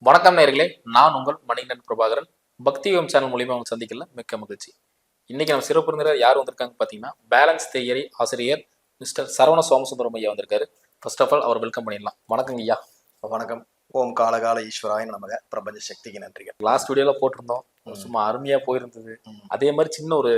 வணக்கம் நேயர்களே, நான் உங்கள் மணிகண்டன் பிரபாகரன். பக்தி யோகம் சேனல் மூலியமா அவங்க சந்திக்கல மிக்க மகிழ்ச்சி. இன்னைக்கு நம்ம சிறப்பு விருந்தினர் யார் வந்திருக்காங்க பார்த்தீங்கன்னா, பேலன்ஸ் தியரி ஆசிரியர் மிஸ்டர் சரவண சோமசுந்தரம் ஐயா வந்திருக்காரு. ஃபர்ஸ்ட் ஆஃப் ஆல் அவர் வெல்கம் பண்ணிடலாம். வணக்கம் ஐயா. வணக்கம். ஓம் காலகால ஈஸ்வராய நமக. பிரபஞ்ச சக்திக்கு நன்றிகள். லாஸ்ட் வீடியோல போட்டிருந்தோம், சும்மா அருமையா போயிருந்தது. அதே மாதிரி சின்ன ஒரு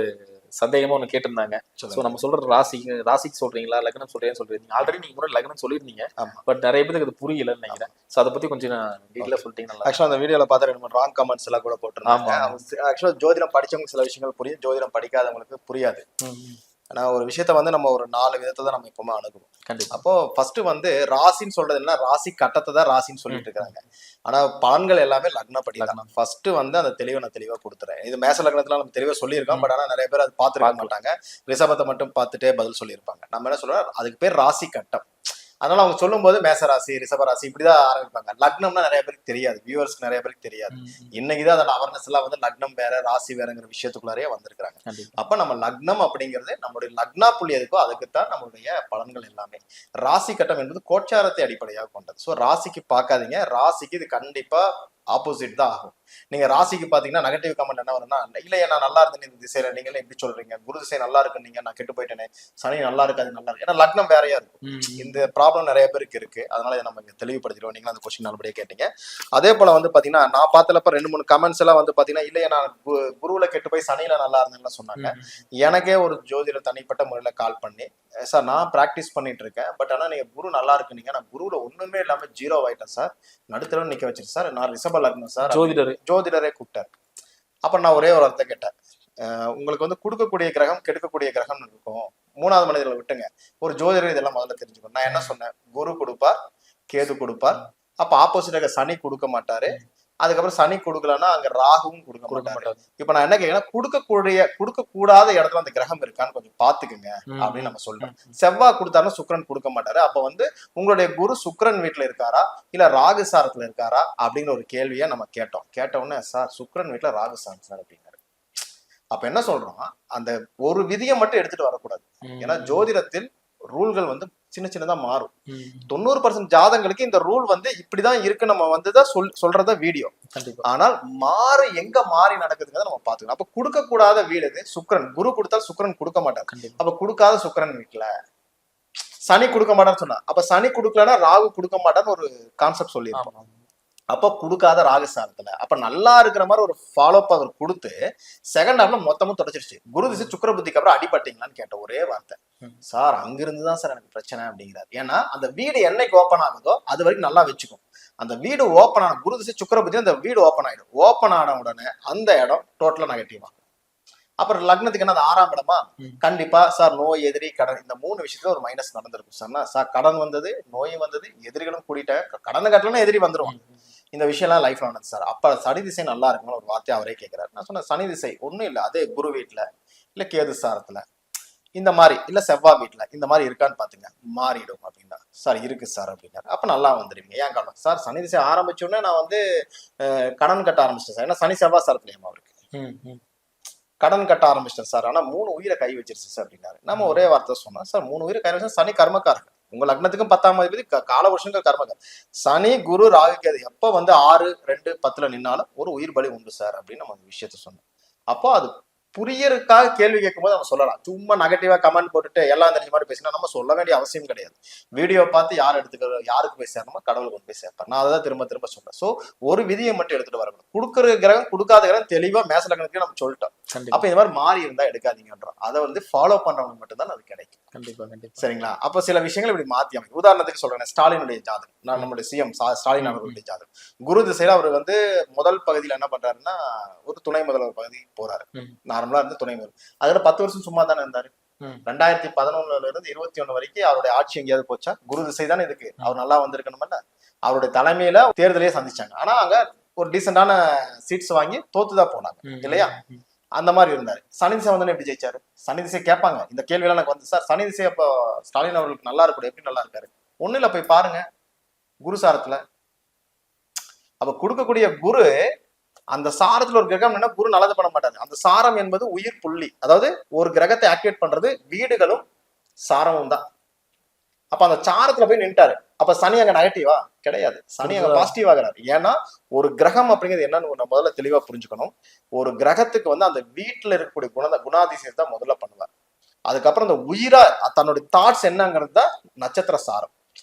சந்தேகமா ஒன்று கேட்டிருந்தாங்க. ஸோ நம்ம சொல்ற ராசிக்கு சொல்றீங்களா, லக்னம் சொல்றீங்கன்னு சொல்றீங்க. ஆல்ரெடி நீங்க முன்னாடி லக்னம் சொல்லியிருந்தீங்க, பட் நிறைய பேருக்கு அது புரியலன்னு நினைக்கிறேன். ஸோ அதை பத்தி கொஞ்சம் டீட்டெயிலாக சொல்லிட்டீங்கன்னா. ஆக்சுவலாக அந்த வீடியோல பார்த்தா ரெண்டு ராங் கமெண்ட்ஸ் எல்லாம் கூட போட்டிருந்தாங்க. ஆக்சுவலாக ஜோதிடம் படிச்சவங்க சில விஷயங்கள் புரியும், ஜோதிடம் படிக்காதவங்களுக்கு புரியாது. ஆனா ஒரு விஷயத்த வந்து நம்ம ஒரு 4 விதத்தை தான் நம்ம எப்பவுமே அணுகுவோம். கண்டிப்பா. அப்போ ஃபர்ஸ்ட் வந்து ராசின்னு சொல்றது என்ன, ராசி கட்டத்தை தான் ராசின்னு சொல்லிட்டு இருக்காங்க. ஆனா பலன்கள் எல்லாமே லக்னப்படி தான். ஃபர்ஸ்ட் வந்து அந்த நான் தெளிவா கொடுத்துறேன். இது மேச லக்னத்துல நம்ம தெளிவா சொல்லியிருக்கோம். பட் ஆனா நிறைய பேர் அது பார்த்துருக்க மாட்டாங்க. ரிஷபத்தை மட்டும் பார்த்துட்டே பதில் சொல்லியிருப்பாங்க. நம்ம என்ன சொல்றோம், அதுக்கு பேர் ராசி கட்டம். அதனால அவங்க சொல்லும் போது மேசராசி ரிஷபராசி இப்படிதான் ஆரம்பிப்பாங்க. லக்னம்னா நிறைய பேருக்கு தெரியாது, வியூவர்ஸ்க்கு நிறைய பேருக்கு தெரியாது. இன்னைக்குதான் அதோட அவேர்னஸ் எல்லாம் வந்து லக்னம் வேற ராசி வேறங்கிற விஷயத்துக்குள்ளாரே வந்திருக்காங்க. அப்ப நம்ம லக்னம் அப்படிங்கிறது நம்மளுடைய லக்னா புள்ளி எதுக்கோ அதுக்குத்தான் நம்மளுடைய பலன்கள் எல்லாமே. ராசி கட்டம் என்பது கோச்சாரத்தை அடிப்படையாக கொண்டது. ஸோ ராசிக்கு பார்க்காதீங்க, ராசிக்கு இது கண்டிப்பா ஆப்போசிட் தான் ஆகும். நீங்க ராசிக்கு பாத்தீங்கன்னா நெகட்டிவ் கமெண்ட் என்ன வரும்னா, இல்லையா நான் நல்லா இருந்தேன் இந்த திசையில, நீங்களே எப்படி சொல்றீங்க, குரு திசை நல்லா இருக்கு நீங்க, நான் கெட்டு போயிட்டேனே, சனி நல்லா இருக்காது நல்லா இருக்கு. ஏன்னா லக்னம் வேறையா இருக்கும். இந்த ப்ராப்ளம் நிறைய பேருக்கு இருக்கு. அதனால இதை நம்ம இங்க தெளிவுபடுத்திடுவோம். நீங்க அந்த கொஸ்டின் நல்லபடியா கேட்டீங்க. அதே போல வந்து பாத்தீங்கன்னா நான் பார்த்தலப்ப 2-3 கமெண்ட்ஸ் எல்லாம் வந்து பாத்தீங்கன்னா, இல்லையா நான் குருவுல கெட்டு போய் சனியில நல்லா இருந்தேன்னு சொன்னாங்க. எனக்கே ஒரு ஜோதிடர் தனிப்பட்ட முறையில கால் பண்ணி, சார் நான் பிராக்டிஸ் பண்ணிட்டு இருக்கேன், பட் ஆனா நீங்க குரு நல்லா இருக்குனீங்க, நான் குருவுல ஒண்ணுமே இல்லாம 0 ஆயிட்டேன் சார், நடுத்தர நிக்க வச்சிருக்கேன் சார், நான் ரிஷப லக்னம் சார். ஜோதிடரே கூப்பிட்டார். அப்ப நான் ஒரே ஒரு அர்த்தம் கேட்டேன், உங்களுக்கு வந்து கொடுக்கக்கூடிய கிரகம் கெடுக்கக்கூடிய கிரகம் இருக்கும், 3வது மனிதர்களை விட்டுங்க, ஒரு ஜோதிடர் இதெல்லாம் முதல்ல தெரிஞ்சுக்கணும். நான் என்ன சொன்னேன், குரு கொடுப்பார், கேது கொடுப்பார், அப்ப ஆப்போசிட்டாக சனி கொடுக்க மாட்டாரு, அதுக்கப்புறம் சனி கொடுக்கலன்னா அங்க ராகுவும் கொடுக்க மாட்டாரு. இப்ப நான் என்ன கேட்கிறேன், கொடுக்க கூடாத இடத்துல அந்த கிரகம் இருக்கான்னு கொஞ்சம் பாத்துக்குங்க அப்படின்னு நம்ம சொல்றோம். செவ்வாய் கொடுத்தாருன்னா சுக்கிரன் கொடுக்க மாட்டாரு. அப்ப வந்து உங்களுடைய குரு சுக்கிரன் வீட்டுல இருக்காரா இல்ல ராகு சாரத்துல இருக்காரா அப்படிங்கிற ஒரு கேள்வியை நம்ம கேட்ட உடனே, சார் சுக்கிரன் வீட்டுல ராகு சாரம் சார் அப்படின்னாரு. அப்ப என்ன சொல்றோம், அந்த ஒரு விதியை மட்டும் எடுத்துட்டு வரக்கூடாது. ஏன்னா ஜோதிடத்தில் ரூல்கள் வந்து சின்னதா மாறும். 90% ஜாதங்களுக்கு இந்த ரூல் வந்து இப்படிதான் இருக்கு, நம்ம வந்துதான் சொல்றத வீடியோ. ஆனால் எங்க மாறி நடக்குதுங்கிறத நம்ம பாத்துக்கணும். அப்ப கொடுக்க கூடாத வீடு சுக்கிரன். குரு கொடுத்தால் சுக்கிரன் கொடுக்க மாட்டார். அப்ப கொடுக்காத சுக்கிரன் வீட்டுல சனி கொடுக்க மாட்டான்னு சொன்னா, அப்ப சனி கொடுக்கலன்னா ராகு கொடுக்க மாட்டான்னு ஒரு கான்செப்ட் சொல்லியிருப்போம். அப்ப கொடுக்காத ராகசாரத்துல அப்ப நல்லா இருக்கிற மாதிரி ஒரு ஃபாலோ அப் அவர் கொடுத்து செகண்ட் ஹாஃப்ல மொத்தமும் தொடச்சிருச்சு. குரு திசை சுக்கிர புத்திக்கு அப்புறம் அடிபட்டீங்களான்னு கேட்ட ஒரே வார்த்தை, சார் அங்கிருந்துதான் சார் எனக்கு பிரச்சனை அப்படிங்கிறார். ஏன்னா அந்த வீடு என்னைக்கு ஓப்பன் ஆகுதோ அது வரைக்கும் நல்லா வச்சுக்கும். அந்த வீடு ஓப்பன் ஆன குரு திசை சுக்கிர புத்தி அந்த வீடு ஓப்பன் ஆயிடும். ஓப்பன் ஆன உடனே அந்த இடம் டோட்டலா நெகட்டிவ் ஆகும். அப்புறம் லக்னத்துக்கு என்ன, 6ஆம் இடமா, கண்டிப்பா சார் நோய் எதிரி கடன் இந்த 3 விஷயத்துல ஒரு மைனஸ் நடந்திருக்கும் சார். சார் கடன் வந்தது, நோய் வந்தது, எதிரிகளும் கூட்டிட்டேன், கடனை கட்டலன்னா எதிரி வந்துருவாங்க. இந்த விஷயம்லாம் லைஃப்ல நடந்தது சார். அப்ப சனி திசை நல்லா இருக்குன்னு ஒரு வார்த்தை அவரே கேட்கிறாரு. நான் சொன்னேன், சனி திசை ஒண்ணும் இல்லை, அதே குரு வீட்டுல இல்ல கேது சாரத்துல இந்த மாதிரி இல்ல செவ்வாய் வீட்டுல இந்த மாதிரி இருக்கான்னு பாத்துங்க, மாறிடும் அப்படின்னா. சார் இருக்கு சார் அப்படின்னாரு. அப்ப நல்லா வந்துருவீங்க. ஏன் காரணம், சார் சனி திசை ஆரம்பிச்சோடனே நான் வந்து கடன் கட்ட ஆரம்பிச்சிட்டேன் சார். ஏன்னா சனி செவ்வாய் சாரத்துலயமா இருக்கு, கடன் கட்ட ஆரம்பிச்சிட்டேன் சார். ஆனா 3 உயிரை கை வச்சிருச்சு சார் அப்படின்னாரு. நம்ம ஒரே வார்த்தை சொன்னோம், சார் 3 உயிரை கை வச்சா சனி கர்மக்காரங்க. உங்க லக்னத்துக்கும் 10ஆம் அதிபதி கால வருஷங்கள் கர்மக்காரர். சனி குரு ராகு கேது எப்ப வந்து 6, 2, 10ல நின்னாலும் ஒரு உயிர் பலி உண்டு சார் அப்படின்னு நம்ம அந்த விஷயத்த சொன்னோம். அப்போ அது புரியறதுக்காக கேள்வி கேட்கும் போது நம்ம சொல்லலாம். சும்மா நெகட்டிவா கமெண்ட் போட்டுட்டு எல்லாம் தெரிஞ்ச மாதிரி பேசினா நம்ம சொல்ல வேண்டிய அவசியம் கிடையாது. வீடியோ பார்த்து யாருக்கு போய் சேரணுமோ கடவுளுக்கு கொண்டு போய் சேர்ப்பார். நான் அதை திரும்ப சொல்றேன். சோ ஒரு விதியை மட்டும் எடுத்துட்டு வரணும். கொடுக்குற கிரகம் கொடுக்காத கிரகம் தெளிவா மேச லக்னத்துக்கு நம்ம சொல்லிட்டோம். அப்ப இந்த மாதிரி மாறி இருந்தா எடுக்காதீங்கன்றோம். அதை வந்து ஃபாலோ பண்றவங்க மட்டும்தான் அது கிடைக்கும். கண்டிப்பா. சரிங்களா? அப்ப சில விஷயங்கள் இப்படி மாத்தி அமைக்கும். உதாரணத்துக்கு சொல்றேன், ஸ்டாலினுடைய ஜாதகம், நான் நம்மளுடைய சிஎம் ஸ்டாலின் அவர்களுடைய ஜாதகம். குரு திசையில அவர் வந்து முதல் பகுதியில என்ன பண்றாருன்னா ஒரு துணை முதல்வர் பகுதிக்கு போறாரு. நார்மலா இருந்து துணை முதல்வர். அதுல 10 வருஷம் சும்மா தானே இருந்தாரு. 2011 இருந்து 21 வரைக்கும் அவருடைய ஆட்சி எங்கேயாவது போச்சா? குரு திசை தானே இதுக்கு. அவர் நல்லா வந்திருக்கணும்ல. அவருடைய தலைமையில தேர்தலையே சந்திச்சாங்க. ஆனா அங்க ஒரு டீசென்டான சீட்ஸ் வாங்கி தோத்துதான் போனாங்க இல்லையா? அந்த மாதிரி இருந்தாரு. சனி திசை வந்து எப்படி ஜெயிச்சாரு? சனி திசை கேட்பாங்க இந்த கேள்வி எல்லாம் எனக்கு வந்து, சார் சனி திசை அப்போ ஸ்டாலின் அவர்களுக்கு நல்லா இருக்கணும், எப்படி நல்லா இருக்காரு? ஒண்ணு இல்ல, போய் பாருங்க குரு சாரத்துல. அப்ப கொடுக்கக்கூடிய குரு அந்த சாரத்துல ஒரு கிரகம் என்ன, குரு நல்லது பண்ண மாட்டாரு. அந்த சாரம் என்பது உயிர் புள்ளி. அதாவது ஒரு கிரகத்தை ஆக்டிவேட் பண்றது வீடுகளும் சாரமும் தான். அப்ப அந்த சாரத்துல போய் நின்ட்டாரு. அப்ப சனி அங்க நெகட்டிவா கிடையாது, சனி அங்க பாசிட்டிவ் ஆகிறாரு. ஏன்னா ஒரு கிரகம் அப்படிங்கிறது என்னன்னு நம்ம முதல்ல தெளிவா புரிஞ்சுக்கணும். ஒரு கிரகத்துக்கு வந்து அந்த வீட்டுல இருக்கக்கூடிய குணாதிசயத்தை முதல்ல பண்ணுவார். அதுக்கப்புறம் அந்த உயிரா தன்னுடைய தாட்ஸ் என்னங்கிறது தான் நட்சத்திர சாரம்.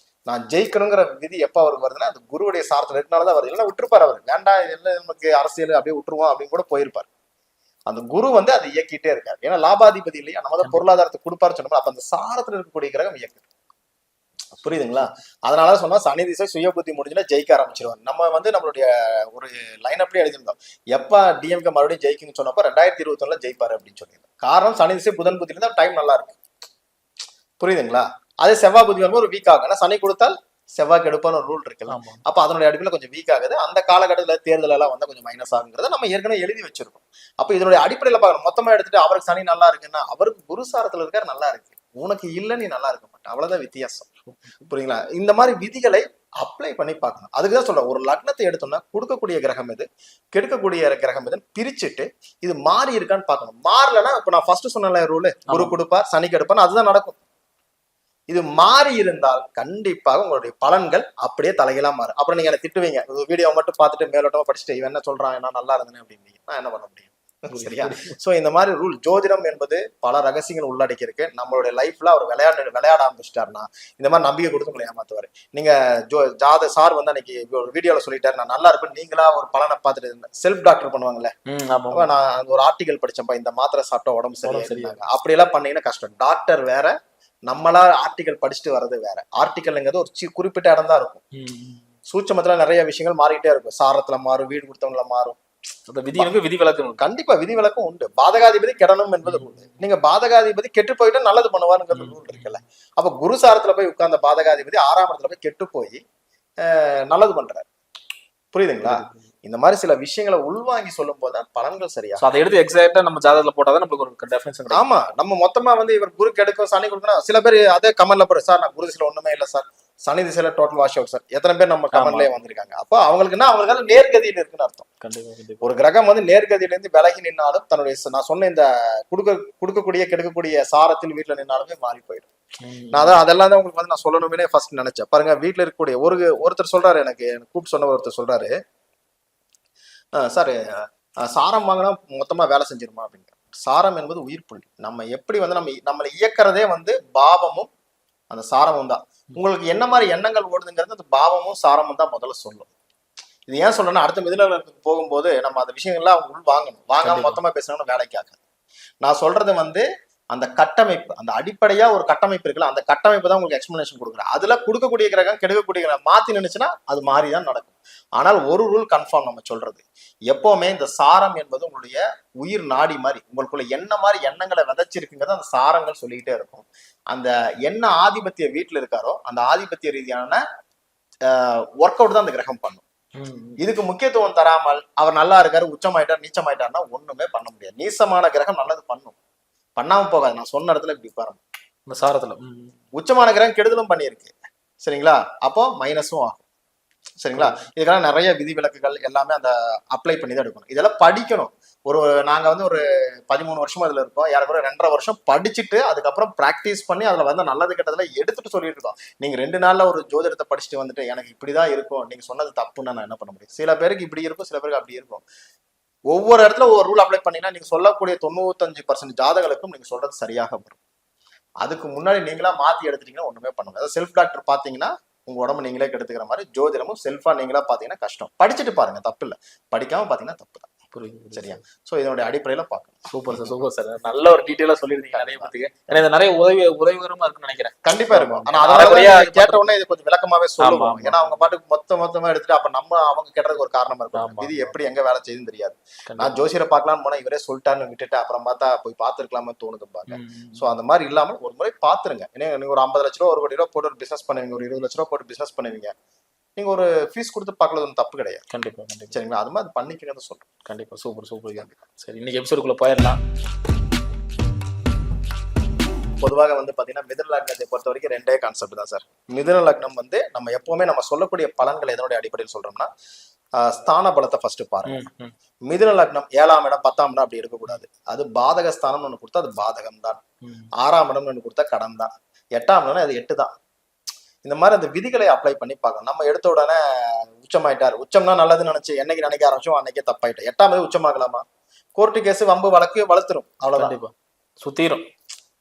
நான் ஜெயிக்கணுங்கிற விதி எப்ப அவருக்கு வருதுன்னா அந்த குருவுடைய சாரத்துல இருக்கனாலதான் வருது. இல்லைன்னா விட்டுருப்பாரு அவர், வேண்டாம் இதெல்லாம் நமக்கு அரசியல் அப்படியே விட்டுருவோம் அப்படின்னு கூட போயிருப்பாரு. அந்த குரு வந்து அதை இயக்கிட்டே இருக்காரு. ஏன்னா லாபாதிபதி இல்லையா, நம்ம தான் பொருளாதாரத்தை கொடுப்பாரு சொன்னோம். அப்ப அந்த சாரத்துல இருக்கக்கூடிய கிரகம் இயக்குது. புரியுதுங்களா? அதனால சொன்னா சனி திசை சுய புத்தி முடிஞ்சுன்னா ஜெயிக்க ஆரம்பிச்சிருவாங்க. நம்ம வந்து நம்மளுடைய ஒரு லைன் அப்படியே எழுதியிருந்தோம். எப்ப டிஎம்கே மறுபடியும் ஜெயிக்குன்னு சொன்னப்போ 2021 ஜெயிப்பாரு அப்படின்னு சொல்லியிருந்தோம். காரணம் சனி திசை புதன் புத்தியில தான் டைம் நல்லா இருக்கு. புரியுதுங்களா? அதே செவ்வாய் புத்தி வரும்போது ஒரு வீக் ஆகும். ஏன்னா சனி கொடுத்தால் செவ்வாய் கெடுப்பான்னு ஒரு ரூல் இருக்குல்ல. அப்ப அதனுடைய அடிப்படையில் கொஞ்சம் வீக் ஆகுது. அந்த காலகட்டத்தில் தேர்தல் எல்லாம் வந்தா கொஞ்சம் மைனஸ் ஆகுங்கிறத நம்ம ஏற்கனவே எழுதி வச்சிருக்கோம். அப்ப இதனுடைய அடிப்படையில பார்க்கணும். மொத்தமா எடுத்துட்டு அவருக்கு சனி நல்லா இருக்குன்னா அவருக்கு குரு சாரத்துல இருக்காரு நல்லா இருக்கு, உனக்கு இல்ல நீ நல்லா இருக்க மாட்டேன், அவ்வளவுதான் வித்தியாசம். புரியுங்களா? இந்த மாதிரி விதிகளை அப்ளை பண்ணி பார்க்கணும். அதுக்குதான் சொல்றேன், ஒரு லக்னத்தை எடுத்தோம்னா கொடுக்கக்கூடிய கிரகம் எது, கெடுக்கக்கூடிய கிரகம் எதுன்னு பிரிச்சுட்டு இது மாறி இருக்கான்னு பார்க்கணும். மாறலன்னா இப்ப நான் ஃபர்ஸ்ட் சொன்ன ரூலு குரு கொடுப்பார் சனி கெடுப்பார், அதுதான் நடக்கும். இது மாறி இருந்தால் கண்டிப்பாக உங்களுடைய பலன்கள் அப்படியே தலைகீழா மாறும். அப்புறம் நீங்க என்ன திட்டுவீங்க, வீடியோ மட்டும் பார்த்துட்டு மேலோட்டமா படிச்சுட்டு இவன் என்ன சொல்றான் என்ன நல்லா இருந்தேன்னு அப்படின்னு. நான் என்ன பண்ண முடியும்? சரியா? சோ இந்த மாதிரி ரூல், ஜோதிடம் என்பது பல ரகசியங்கள் உள்ளடக்கி இருக்கு. நம்மளுடைய லைஃப்ல அவர் விளையாட ஆரம்பிச்சிட்டாருன்னா இந்த மாதிரி நம்பிக்கை கொடுத்து உங்களை ஏமாத்துவாரு. நீங்க ஜாத சார் வந்து அன்னைக்கு ஒரு வீடியோல சொல்லிட்டாரு நான் நல்லா இருப்பேன், நீங்களா ஒரு பலனை பார்த்துட்டு செல்ஃப் டாக்டர் பண்ணுவாங்கல்ல, நான் ஒரு ஆர்டிகல் படிச்சேன்ப்பா இந்த மாத்திரை சாப்பிட்டா உடம்பு சரியாங்க, அப்படி எல்லாம் பண்ணீங்கன்னா கஷ்டம். டாக்டர் வேற, நம்மளா ஆர்டிகல் படிச்சுட்டு வர்றது வேற. ஆர்டிகல்ங்கிறது ஒரு குறிப்பிட்ட இடம் தான் இருக்கும். சூட்சமத்துல நிறைய விஷயங்கள் மாறிக்கிட்டே இருக்கும். சாரத்துல மாறும், வீடு கொடுத்தவங்கள மாறும். விதி விலக்கு கண்டிப்பா விதி விலக்கும் உண்டு. பாதகாதிபதி கெடணும் என்பது ரூல். நீங்க பாதகாதிபதி கெட்டு போயிட்டா நல்லது பண்ணுவாருங்கிறது ரூல் இருக்குல்ல. அப்ப குரு சாரத்துல போய் உட்கார்ந்த பாதகாதிபதி 6ஆம் இடத்துல போய் கெட்டு போய் நல்லது பண்றாரு. புரியுதுங்களா? இந்த மாதிரி சில விஷயங்களை உள்வாங்கி சொல்லும் போதுதான் பலன்கள் சரியா. அதை எடுத்து எக்ஸாக்டா நம்ம ஜாதகத்துல போட்டாதான் நம்மளுக்கு ஒரு டெஃபினேஷன். ஆமா, நம்ம மொத்தமா வந்து இவர் குரு கெடுக்கும் சனி கொடுக்கணும். சில பேர் அதே கமெண்ட்ல போற சார் நான் குரு திசையில ஒண்ணுமே இல்லை சார், சனி திசையில டோட்டல் வாஷ் அவுட் சார், எத்தனை பேர் நம்ம கமெண்ட்லயே வந்திருக்காங்க. அப்போ அவங்களுக்குன்னா அவங்களுக்கு நேர்கதியில் இருக்குன்னு அர்த்தம். ஒரு கிரகம் வந்து நேர்கதியில இருந்து விலகி நின்னாலும் தன்னுடைய நான் சொன்ன இந்த கொடுக்கக்கூடிய கெடுக்கக்கூடிய சாரத்தில் வீட்டுல நின்னாலுமே மாறி போயிடும். நான் அதெல்லாம் தான் உங்களுக்கு வந்து நான் சொல்லணுமே ஃபர்ஸ்ட் நினைச்சேன். பாருங்க, வீட்டுல இருக்கக்கூடிய ஒருத்தர் சொல்றாரு, எனக்கு கூப்பிட்டு சொன்ன ஒருத்தர் சொல்றாரு, சார் சாரம் வாங்கினா மொத்தமா வேலை செஞ்சிருமா அப்படிங்கிற. சாரம் என்பது உயிர் புள்ளி. நம்ம எப்படி வந்து நம்மளை இயக்கிறதே வந்து பாவமும் அந்த சாரமும் தான். உங்களுக்கு என்ன மாதிரி எண்ணங்கள் ஓடுதுங்கிறது அந்த பாவமும் சாரமும் தான் முதல்ல சொல்லும். இது ஏன் சொல்றேன்னா அடுத்த மிதுனத்துக்கு போகும்போது நம்ம அந்த விஷயங்கள்லாம் அவங்க உள் வாங்காம மொத்தமா பேசுனாலும் வேலைக்கு ஆகாது. நான் சொல்றது வந்து அந்த கட்டமைப்பு, அந்த அடிப்படையா ஒரு கட்டமைப்பு இருக்குல்ல, அந்த கட்டமைப்பு தான் உங்களுக்கு எக்ஸ்பிளனேஷன் கொடுக்குறேன். அதுல கொடுக்கக்கூடிய கிரகம் கெடுக்கக்கூடிய கிரகம் மாத்தி நினைச்சுன்னா அது மாறிதான் நடக்கும். ஆனால் ஒரு ரூல் கன்ஃபார்ம் நம்ம சொல்றது, எப்பவுமே இந்த சாரம் என்பது உங்களுடைய உயிர் நாடி மாதிரி, உங்களுக்குள்ள என்ன மாதிரி எண்ணங்களை விதைச்சிருக்குங்கிறது அந்த சாரங்கள் சொல்லிக்கிட்டே இருக்கும். அந்த என்ன ஆதிபத்திய வீட்டுல இருக்காரோ அந்த ஆதிபத்திய ரீதியான ஒர்க் அவுட் தான் அந்த கிரகம் பண்ணும். இதுக்கு முக்கியத்துவம் தராமல் அவர் நல்லா இருக்காரு உச்சமாயிட்டார் நீச்சமாயிட்டார்னா ஒண்ணுமே பண்ண முடியாது. நீசமான கிரகம் நல்லது பண்ணும், பண்ணாம போகாது. நான் சொன்ன இடத்துல இப்படி பாருங்க, இந்த சாரத்துல உச்சமான கிரகம் கெடுதலும் பண்ணியிருக்கு. சரிங்களா? அப்போ மைனஸும் ஆகும். சரிங்களா? இதுக்கெல்லாம் நிறைய விதி விலக்குகள் எல்லாமே அந்த அப்ளை பண்ணி தான் எடுக்கணும். இதெல்லாம் படிக்கணும். நாங்க வந்து ஒரு 13 வருஷமா இதுல இருக்கோம். யாருக்கும் 2.5 வருஷம் படிச்சுட்டு அதுக்கப்புறம் பிராக்டிஸ் பண்ணி அதுல வந்து நல்லது கெட்டதுல எடுத்துட்டு சொல்லிட்டு இருக்கோம். நீங்க 2 நாள்ல ஒரு ஜோதிடத்தை படிச்சுட்டு வந்துட்டு எனக்கு இப்படிதான் இருக்கும் நீங்க சொன்னது தப்புன்னா நான் என்ன பண்ண முடியும்? சில பேருக்கு இப்படி இருக்கும், சில பேருக்கு அப்படி இருக்கும். ஒவ்வொரு இடத்துல ஒவ்வொரு ரூல் அப்ளை பண்ணீங்கன்னா நீங்க சொல்லக்கூடிய 95% ஜாதகளுக்கும் நீங்க சொல்றது சரியாக வரும். அதுக்கு முன்னாடி நீங்களா மாத்தி எடுத்துட்டீங்கன்னா ஒண்ணுமே பண்ண முடியாது. செல்ஃப் டாக்டர் பாத்தீங்கன்னா உங்க உடம்பு நீங்களே கெடுத்துக்கிற மாதிரி, ஜோதிடமும் செல்ஃபா நீங்களா பாத்தீங்கன்னா கஷ்டம். படிச்சுட்டு பாருங்க, தப்பு இல்லை. படிக்காம பாத்தீங்கன்னா தப்பு தான். புரியுது? சரியா? சோ இதனுடைய அடிப்படையில பாக்கணும். Super sir, super sir. நல்ல ஒரு டீட்டெயிலா சொல்லிருந்தீங்க நிறைய பேருக்கு. ஏன்னா இது நிறைய உதவிகரமா இருக்குன்னு நினைக்கிறேன். கண்டிப்பா இருக்கும். ஆனா அதனால கேட்ட உடனே இது கொஞ்சம் விளக்கமாவே சொல்லுவோம். ஏன்னா அவங்க பாட்டுக்கு மொத்தமா எடுத்துட்டு அப்ப நம்ம அவங்க கேட்டதுக்கு ஒரு காரணமா இருக்கும். இது எப்படி எங்க வேலை செய்யுதுன்னு தெரியாது. நான் ஜோசியரை பார்க்கலாம்னு போனா இவரே சொல்லிட்டான்னு விட்டுட்டு அப்புறம் பார்த்தா போய் பாத்துருக்கலாமே தோணுது பாருங்க. சோ அந்த மாதிரி இல்லாம ஒரு முறை பாத்துருங்க. ஏன்னா நீங்க ஒரு 50 லட்ச ரூபா 1 கோடி ரூபா போட்டு ஒரு பிசினஸ் பண்ணுவீங்க, ஒரு 20 லட்ச ரூபா போட்டு பிசினஸ் பண்ணுவீங்க, நீங்க ஒரு ஃபீஸ் கொடுத்து பார்க்கறது ஒன்றும் தப்பு கிடையாது. கண்டிப்பா கண்டிப்பா. சரிங்களா? அது மாதிரி பண்ணிக்கிறத சொல்றேன். கண்டிப்பா. Super super. சரி, இன்னைக்கு எபிசோடுக்குள்ள போயிடலாம். பொதுவாக வந்து பாத்தீங்கன்னா மிதுன லக்னத்தை பொறுத்த வரைக்கும் 2 கான்செப்ட் தான் சார். மிதுன லக்னம் வந்து நம்ம எப்பவுமே நம்ம சொல்லக்கூடிய பலன்கள் எதனுடைய அடிப்படையில் சொல்றோம்னா ஸ்தான பலத்தை ஃபர்ஸ்ட் பாருங்க. மிதுன லக்னம் 7ஆம் இடம் 10ஆம் இடம் அப்படி இருக்கக்கூடாது. அது பாதக ஸ்தானம் ஒண்ணு கொடுத்தா அது பாதகம் தான். 6ஆம் இடம் ஒண்ணு கொடுத்தா கடன் தான். 8ஆம் இடம் அது 8 தான். இந்த மாதிரி அந்த விதிகளை அப்ளை பண்ணி பார்க்கணும். நம்ம எடுத்த உடனே உச்சமாயிட்டாரு, உச்சம்னா நல்லதுன்னு நினைச்சு என்னைக்கு நினைக்க ஆரம்பிச்சோம் அன்னைக்கே தப்பாயிட்டோம். 8ஆம் உச்சமாகலாமா? கோர்ட்டு கேஸ் வம்பு வழக்கு வளர்த்துரும், அவ்வளவுதான். கண்டிப்பா சுத்திரும்,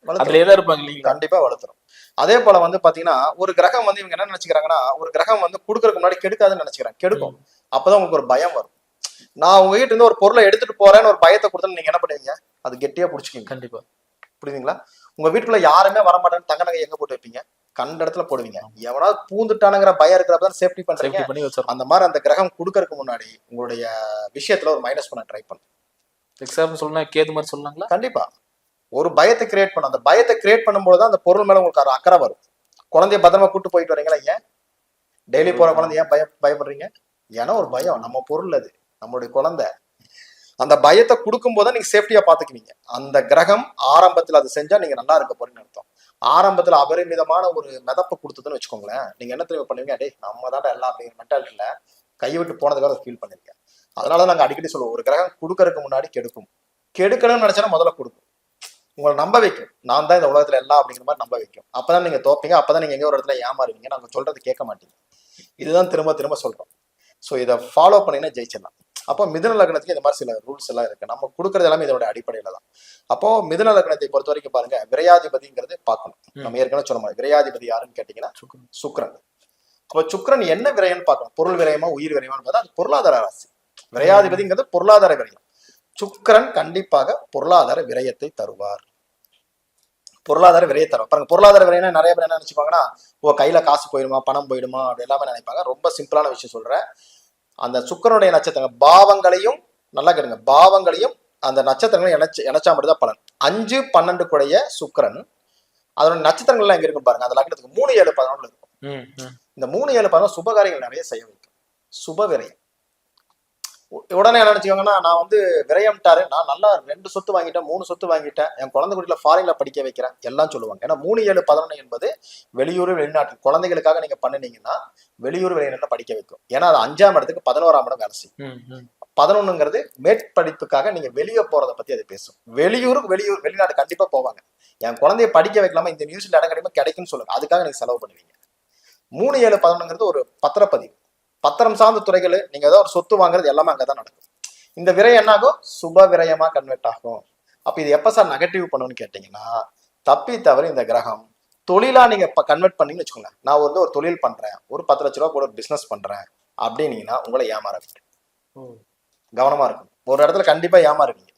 வளர்த்துரும். அதுலயே தான் இருப்பாங்க இல்லைங்களா? கண்டிப்பா வளர்த்துரும். அதே போல வந்து பாத்தீங்கன்னா ஒரு கிரகம் வந்து இவங்க என்ன நினைச்சுக்கிறாங்கன்னா, ஒரு கிரகம் வந்து கொடுக்கறதுக்கு முன்னாடி கெடுக்காதுன்னு நினைச்சுக்கிறாங்க. கெடுக்கும். அப்பதான் உங்களுக்கு ஒரு பயம் வரும். நான் உங்ககிட்ட இருந்து ஒரு பொருளை எடுத்துட்டு போறேன்னு ஒரு பயத்தை கொடுத்தா நீங்க என்ன பண்ணுவீங்க? அது கெட்டியா புடிச்சுக்கீங்க. கண்டிப்பா. புரியுதுங்களா? உங்க வீட்டுக்குள்ள யாருமே வரமாட்டான்னு தங்க நகை எங்க போட்டு வைப்பீங்க? கண்ட இடத்துல போடுவீங்க. எவனாவது பூந்துட்டானுங்கிற பயம் இருக்கிறப்பதான் சேஃப்டி பண்றீங்க. அந்த மாதிரி அந்த கிரகம் கொடுக்கறதுக்கு முன்னாடி உங்களுடைய விஷயத்துல ஒரு மைனஸ் பண்ண ட்ரை பண்ணும். எக்ஸாம்பிள் சொல்லணும், கேது மாதிரி சொல்லலாங்களா? கண்டிப்பா. ஒரு பயத்தை கிரியேட் பண்ணும். அந்த பயத்தை கிரியேட் பண்ணும்போது தான் அந்த பொருள் மேல உங்களுக்கு அக்கறை வரும். குழந்தைய பத்திரமா கூட்டு போயிட்டு வரீங்களா? ஏன் டெய்லி போற குழந்தை ஏன் பயப்படுறீங்க? ஏன்னா ஒரு பயம், நம்ம பொருள் அது, நம்மளுடைய குழந்தை. அந்த பயத்தை கொடுக்கும் போது நீங்க சேஃப்டியா பாத்துக்குவீங்க. அந்த கிரகம் ஆரம்பத்துல அது செஞ்சா நீங்க நல்லா இருக்க போறீங்கன்னு அர்த்தம். ஆரம்பத்துல அபரிமிதமான ஒரு மிதப்பை கொடுத்ததுன்னு வச்சுக்கோங்களேன், நீங்க என்ன தெரியும் பண்ணுவீங்க? டே நம்ம தான் எல்லாம் அப்படிங்கிற மென்டாலிட்டியில கையை விட்டு போனதுக்காக ஃபீல் பண்ணுவீங்க. அதனால நாங்க அடிக்கடி சொல்லுவோம், ஒரு கிரகம் கொடுக்கறதுக்கு முன்னாடி கெடுக்கும். கெடுக்கணும்னு நினைச்சா முதல்ல கொடுக்கும். உங்களை நம்ப வைக்கும், நான் தான் இந்த உலகத்துல எல்லாம் அப்படிங்கிற மாதிரி நம்ப வைக்கும். அப்பதான் நீங்க தோப்பீங்க. அப்பதான் நீங்க எங்க ஒரு இடத்துல ஏமாறுவீங்க. நாங்க சொல்றது கேட்க மாட்டீங்க. இதுதான் திரும்ப திரும்ப சொல்றோம். ஸோ இதை ஃபாலோ பண்ணீங்கன்னா ஜெயிச்சிடலாம். அப்போ மிதுன லக்னத்துக்கு இந்த மாதிரி சில ரூல்ஸ் எல்லாம் இருக்கு. நம்ம கொடுக்கறது எல்லாமே இதோட அடிப்படையில தான். அப்போ மிதுன லக்னத்தை பொறுத்த வரைக்கும் பாருங்க, விரையாதிபதிங்கிறது பார்க்கணும். நம்ம ஏற்கனவே சொன்ன மாதிரி விரையாதிபதி யாருன்னு கேட்டீங்கன்னா சுக்கிரன். அப்போ சுக்கிரன் என்ன விரயம்னு பார்க்கணும். பொருள் விரயமா உயிர் விரயமான்னு பார்த்தா அது பொருளாதார ராசி. விரையாதிபதிங்கிறது பொருளாதார விரயம். சுக்கிரன் கண்டிப்பாக பொருளாதார விரயத்தை தருவார். பொருளாதார விரயம் தரும். பாருங்க, பொருளாதார விரயம்னா நிறைய பேர் என்ன நினைச்சுப்பாங்கன்னா, கையில காசு போயிடுமா, பணம் போயிடுமா, அப்படி எல்லாமே நினைப்பாங்க. ரொம்ப சிம்பிளான விஷயம் சொல்றேன். அந்த சுக்கிரனுடைய நட்சத்திரங்கள் பாவங்களையும் நல்லா கேளுங்க, பாவங்களையும் அந்த நட்சத்திரங்களையும் இணைச்சா மட்டும்தான் பலன். 5, 12 கூடைய சுக்கிரன் அதோட நட்சத்திரங்கள்லாம் எங்க இருக்கும் பாருங்க. அந்த லக்னத்துக்கு 3, 7, 11 இருக்கும். இந்த 3, 7, 11 சுபகாரியங்கள் நிறைய செய்ய வைக்கும். சுப விரயம். உடனே என்ன நினைச்சுக்கோங்கன்னா, நான் வந்து விரயம்ட்டாரு, நான் நல்லா 2 சொத்து வாங்கிட்டேன், 3 சொத்து வாங்கிட்டேன், என் குழந்தை குட்டியில ஃபாரின்ல படிக்க வைக்கிறேன் எல்லாம் சொல்லுவாங்க. ஏன்னா 3, 7, 11 என்பது வெளியூர் வெளிநாட்டு குழந்தைகளுக்காக நீங்க பண்ணினீங்கன்னா வெளியூர் வெளிநாட்டுல படிக்க வைக்கும். ஏன்னா அது 5ஆம் இடத்துக்கு 11ஆம் இடம் வேலை செய்யும். 11ங்கிறது மேற்படிப்புக்காக நீங்க வெளியே போறதை பத்தி அது பேசும். வெளிநாடு கண்டிப்பா போவாங்க. என் குழந்தைய படிக்க வைக்கலாமா, இந்த நியூஸ்ல இடம் கண்டிப்பா கிடைக்கும்னு சொல்லுங்க. அதுக்காக நீங்க செலவு பண்ணுவீங்க. 3, 7, 11ங்கிறது ஒரு பத்திரப்பதிவு, பத்திரம் சார்ந்த துறைகள். நீங்க ஏதோ ஒரு சொத்து வாங்குறது எல்லாமே அங்கதான் நடக்கும். இந்த விரயம் என்ன ஆகும்? சுப விரயமா கன்வெர்ட் ஆகும். அப்ப இது எப்ப சார் நெகட்டிவ் பண்ணுன்னு கேட்டீங்கன்னா, தப்பி தவறு இந்த கிரகம் தொழிலா நீங்க கன்வெர்ட் பண்ணீங்கன்னு வச்சுக்கோங்க. நான் வந்து ஒரு தொழில் பண்றேன், ஒரு 10 லட்ச ரூபா கூட பிசினஸ் பண்றேன் அப்படின்னீங்கன்னா உங்களை ஏமாற வைக்கும். கவனமா இருக்கும். ஒரு இடத்துல கண்டிப்பா ஏமாறுவீங்க.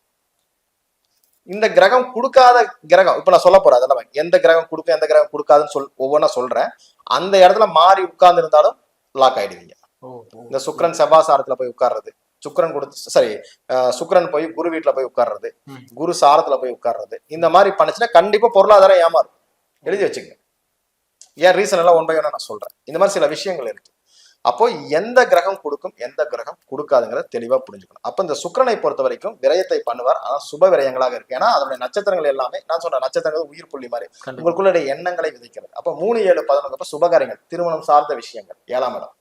இந்த கிரகம் கொடுக்காத கிரகம் இப்ப நான் சொல்ல போறேன். அதெல்லாம் எந்த கிரகம் கொடுக்கும் எந்த கிரகம் கொடுக்காதுன்னு ஒவ்வொன்னா சொல்றேன். அந்த இடத்துல மாறி உட்கார்ந்து இருந்தாலும் லாக் ஆயிடுவீங்க. இந்த சுக்கிரன் செவ்வாய் சாரத்துல போய் உட்கார்றது, சுக்கிரன் போய் குரு வீட்டுல போய் உட்கார்றது, குரு சாரத்துல போய் உட்கார்றது, இந்த மாதிரி பண்ணுச்சுன்னா கண்டிப்பா பொருளாதாரம் ஏமாறும். எழுதி வச்சுங்க. ஏன் ரீசன் எல்லாம் 1 by 1 நான் சொல்றேன். இந்த மாதிரி சில விஷயங்கள் இருக்கு. அப்போ எந்த கிரகம் கொடுக்கும் எந்த கிரகம் கொடுக்காதுங்கிறத தெளிவா புரிஞ்சுக்கணும். அப்ப இந்த சுக்கிரனை பொறுத்த வரைக்கும் விரயத்தை பண்ணுவார். ஆனா சுப விரயங்களாக இருக்கு. ஏன்னா அதனுடைய நட்சத்திரங்கள் எல்லாமே நான் சொல்ற நட்சத்திரங்கள் உயிர் புள்ளி மாதிரி உங்களுக்குள்ள எண்ணங்களை விதைக்கிறது. அப்ப 3, 7, 11 சுபகாரியங்கள், திருமணம் சார்ந்த விஷயங்கள். 7ஆம் இடம்.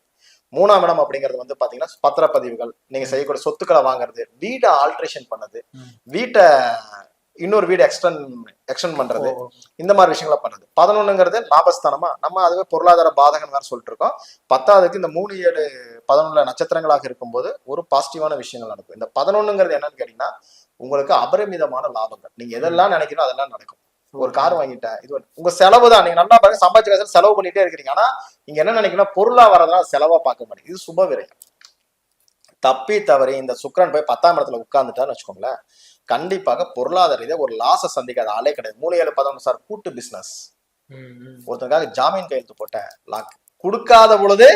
3ஆம் இடம் அப்படிங்கிறது வந்து பாத்தீங்கன்னா பத்திரப்பதிவுகள், நீங்க செய்யக்கூடிய சொத்துக்களை வாங்குறது, வீட்டை ஆல்ட்ரேஷன் பண்ணது, வீட்டை இன்னொரு வீடு எக்ஸ்டெண்ட் பண்றது, இந்த மாதிரி விஷயங்களை பண்றது. 11ங்கிறது லாபஸ்தானமா, நம்ம அதுவே பொருளாதார பாதகம் வேற சொல்லிட்டு இருக்கோம். 10ஆவதுக்கு இந்த 3, 7, 11 நட்சத்திரங்களாக இருக்கும்போது ஒரு பாசிட்டிவான விஷயங்கள் நடக்கும். இந்த 11ங்கிறது என்னன்னு கேட்டீங்கன்னா, உங்களுக்கு அபரிமிதமான லாபங்கள். நீங்க எதெல்லாம் நினைக்கணும் அதெல்லாம் நடக்கும். ஒரு கார் வாங்கிட்டேன், இது உங்க செலவு தான். நீங்க நல்லா பாருங்க, சம்பாதிச்ச காசு செலவு பண்ணிட்டே இருக்கிறீங்க. ஆனா நீங்க என்ன நினைக்கணும், பொருளா வரதுனால செலவா பார்க்க மாட்டேங்க. இது சுப விரயம். தப்பி தவறி இந்த சுக்கிரன் போய் 10ஆம் இடத்துல உட்கார்ந்துட்டான்னு வச்சுக்கோங்களேன், கண்டிப்பாக பொருளாதார ரீதியா ஒரு லாஸ சந்திக்காத ஆளே கிடையாது. 3, 7, 11 சார் கூட்டு பிசினஸ். ஒருத்தருக்காக ஜாமீன் கையெழுத்து போட்டேன், லாக் கொடுக்காத பொழுது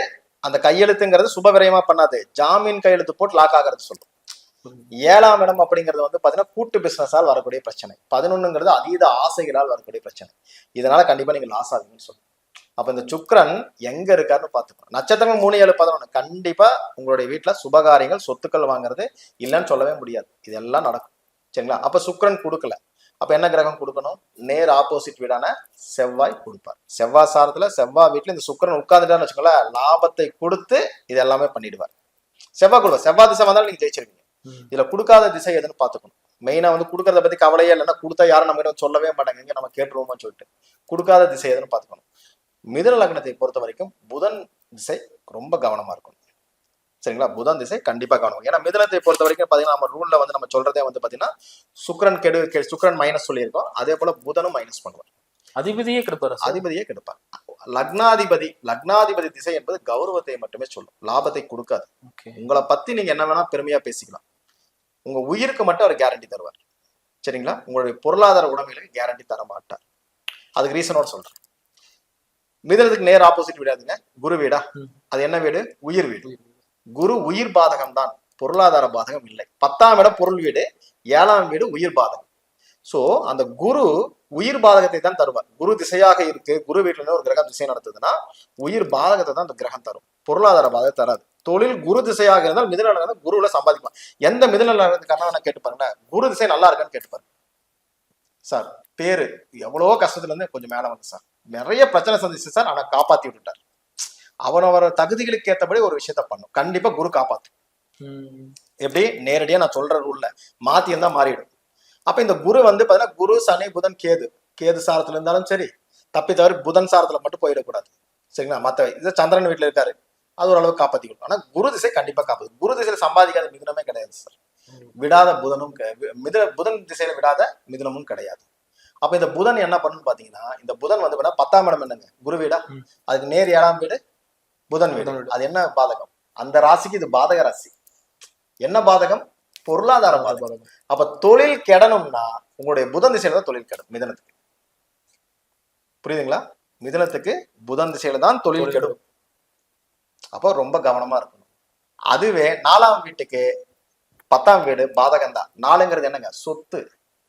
அந்த கையெழுத்துங்கிறது சுப விரயமா பண்ணாது, ஜாமீன் கையெழுத்து போட்டு லாக் ஆகிறது சொல்லும். 7ஆம் இடம் அப்படிங்கிறது வந்து பாத்தீங்கன்னா கூட்டு பிசினஸால் வரக்கூடிய பிரச்சனை. 11ங்கிறது அதீத ஆசைகளால் வரக்கூடிய பிரச்சனை. இதனால கண்டிப்பா நீங்க லாஸ் ஆகுங்கன்னு சொல்லுங்க. அப்ப இந்த சுக்கிரன் எங்க இருக்காருன்னு பாத்துக்கணும். நட்சத்திரம் 3, 7, 11 கண்டிப்பா உங்களுடைய வீட்டுல சுபகாரியங்கள், சொத்துக்கள் வாங்குறது இல்லைன்னு சொல்லவே முடியாது. இதெல்லாம் நடக்கும். சரிங்களா? அப்ப சுக்கிரன் கொடுக்கல, அப்ப என்ன கிரகம் கொடுக்கணும்? நேர் ஆப்போசிட் வீடான செவ்வாய் கொடுப்பார். செவ்வாய் சாரத்துல செவ்வாய் வீட்டுல இந்த சுக்கிரன் உட்கார்ந்துட்டான்னு வச்சுக்கோங்களேன், லாபத்தை கொடுத்து இது எல்லாமே பண்ணிடுவார். செவ்வாய் கொடுப்பார். செவ்வாய் திசை வந்தாலும் நீங்க ஜெயிச்சிருவீங்க. இதுல கொடுக்காத திசை எதுன்னு பாத்துக்கணும். மெயினா வந்து கொடுக்கறத பத்தி கவலையே இல்லைன்னா, கொடுத்தா யாரும் நம்ம கிட்ட சொல்லவே மாட்டாங்க, இங்க நம்ம கேட்டுருவோம்னு சொல்லிட்டு. கொடுக்காத திசை எதுன்னு பாத்துக்கணும். மிதுன லக்னத்தை பொறுத்த வரைக்கும் புதன் திசை ரொம்ப கவனமா இருக்கும். சரிங்களா, புதன் திசை கண்டிப்பா கவனம். ஏன்னா மிதுனத்தை பொறுத்த வரைக்கும் பாத்தீங்கன்னா நம்ம ரூல்ல வந்து நம்ம சொல்றதே வந்து பாத்தீங்கன்னா சுக்கிரன் மைனஸ் சொல்லியிருக்கோம். அதே போல புதனும் மைனஸ் பண்ணுவார். அதிபதியே கெடுப்பார். அதிபதியே கெடுப்பார். லக்னாதிபதி திசை என்பது கௌரவத்தை மட்டுமே சொல்லும், லாபத்தை கொடுக்காது. உங்களை பத்தி நீங்க என்ன வேணா பெருமையா பேசிக்கலாம், உங்க உயிருக்கு மட்டும் அவர் கேரண்டி தருவார். சரிங்களா, உங்களுடைய பொருளாதார உடைமைகளுக்கு கேரண்டி தர மாட்டார். அதுக்கு ரீசனோட சொல்றேன். மிதுனத்துக்கு நேர் ஆப்போசிட் வீடாதுங்க குரு வீடா. அது என்ன வீடு? உயிர் வீடு. குரு உயிர் பாதகம் தான், பொருளாதார பாதகம் இல்லை. 10ஆம் இடம் பொருள் வீடு, 7ஆம் வீடு உயிர் பாதகம். சோ அந்த குரு உயிர் பாதகத்தை தான் தருவார். குரு திசையாக இருக்கு, குரு வீட்டுல இருந்து ஒரு கிரகம் திசை நடத்துதுன்னா உயிர் பாதகத்தை தான் அந்த கிரகம் தரும், பொருளாதார பாதகம் தராது. தொழில் குரு திசையாக இருந்தால் மிதுன லக்னம் குருவுல சம்பாதிக்கலாம். எந்த மிதுன லக்னத்துக்கான கேட்டு பாருங்க, குரு திசை நல்லா இருக்கான்னு கேட்டு பாருங்க. சார் பேரு எவ்வளவோ கஷ்டத்துல இருந்து கொஞ்சம் மேல வந்து சார் நிறைய பிரச்சனை சந்திச்சு சார், ஆனா காப்பாத்தி விட்டுட்டார். அவனவர தகுதிகளுக்கு ஏற்றபடி ஒரு விஷயத்த பண்ணும், கண்டிப்பா குரு காப்பாத்து. எப்படி நேரடியா நான் சொல்ற ரூல்ல மாத்தி இருந்தா மாறிடும். அப்ப இந்த குரு வந்து பாத்தீங்கன்னா குரு சனி புதன் கேது சாரத்துல இருந்தாலும் சரி, தப்பி தவிர புதன் சாரத்துல மட்டும் போயிடக்கூடாது. சரிங்களா, மத்த இது சந்திரன் வீட்டுல இருக்காரு, அது ஓரளவு காப்பாத்தி கொடுக்கும். ஆனா குரு திசை கண்டிப்பா காப்பாது. குரு திசையில சம்பாதிக்காத மிதுனமே கிடையாது சார், விடாத புதனும் புதன் திசையில விடாத மிதுனமும் கிடையாது. அப்ப இந்த புதன் என்ன பண்ணுன்னு பாத்தீங்கன்னா, இந்த புதன் வந்து 10ஆம் இடம் என்னங்க குரு வீடா, அதுக்கு நேர் 7ஆம் வீடு புதன் வீடு. அது என்ன பாதகம்? அந்த ராசிக்கு இது பாதக ராசி. என்ன பாதகம்? பொருளாதார பாதகம். அப்ப தொழில் கெடணும்னா உங்களுடைய புதன் திசையில தான் தொழில் கெடும் மிதுனத்துக்கு. புரியுதுங்களா? மிதுனத்துக்கு புதன் திசையில தான் தொழில் கெடும். அப்போ ரொம்ப கவனமா இருக்கணும். அதுவே 4ஆம் வீட்டுக்கு 10ஆம் வீடு பாதகம் தான். 4ங்கிறது என்னங்க? சொத்து,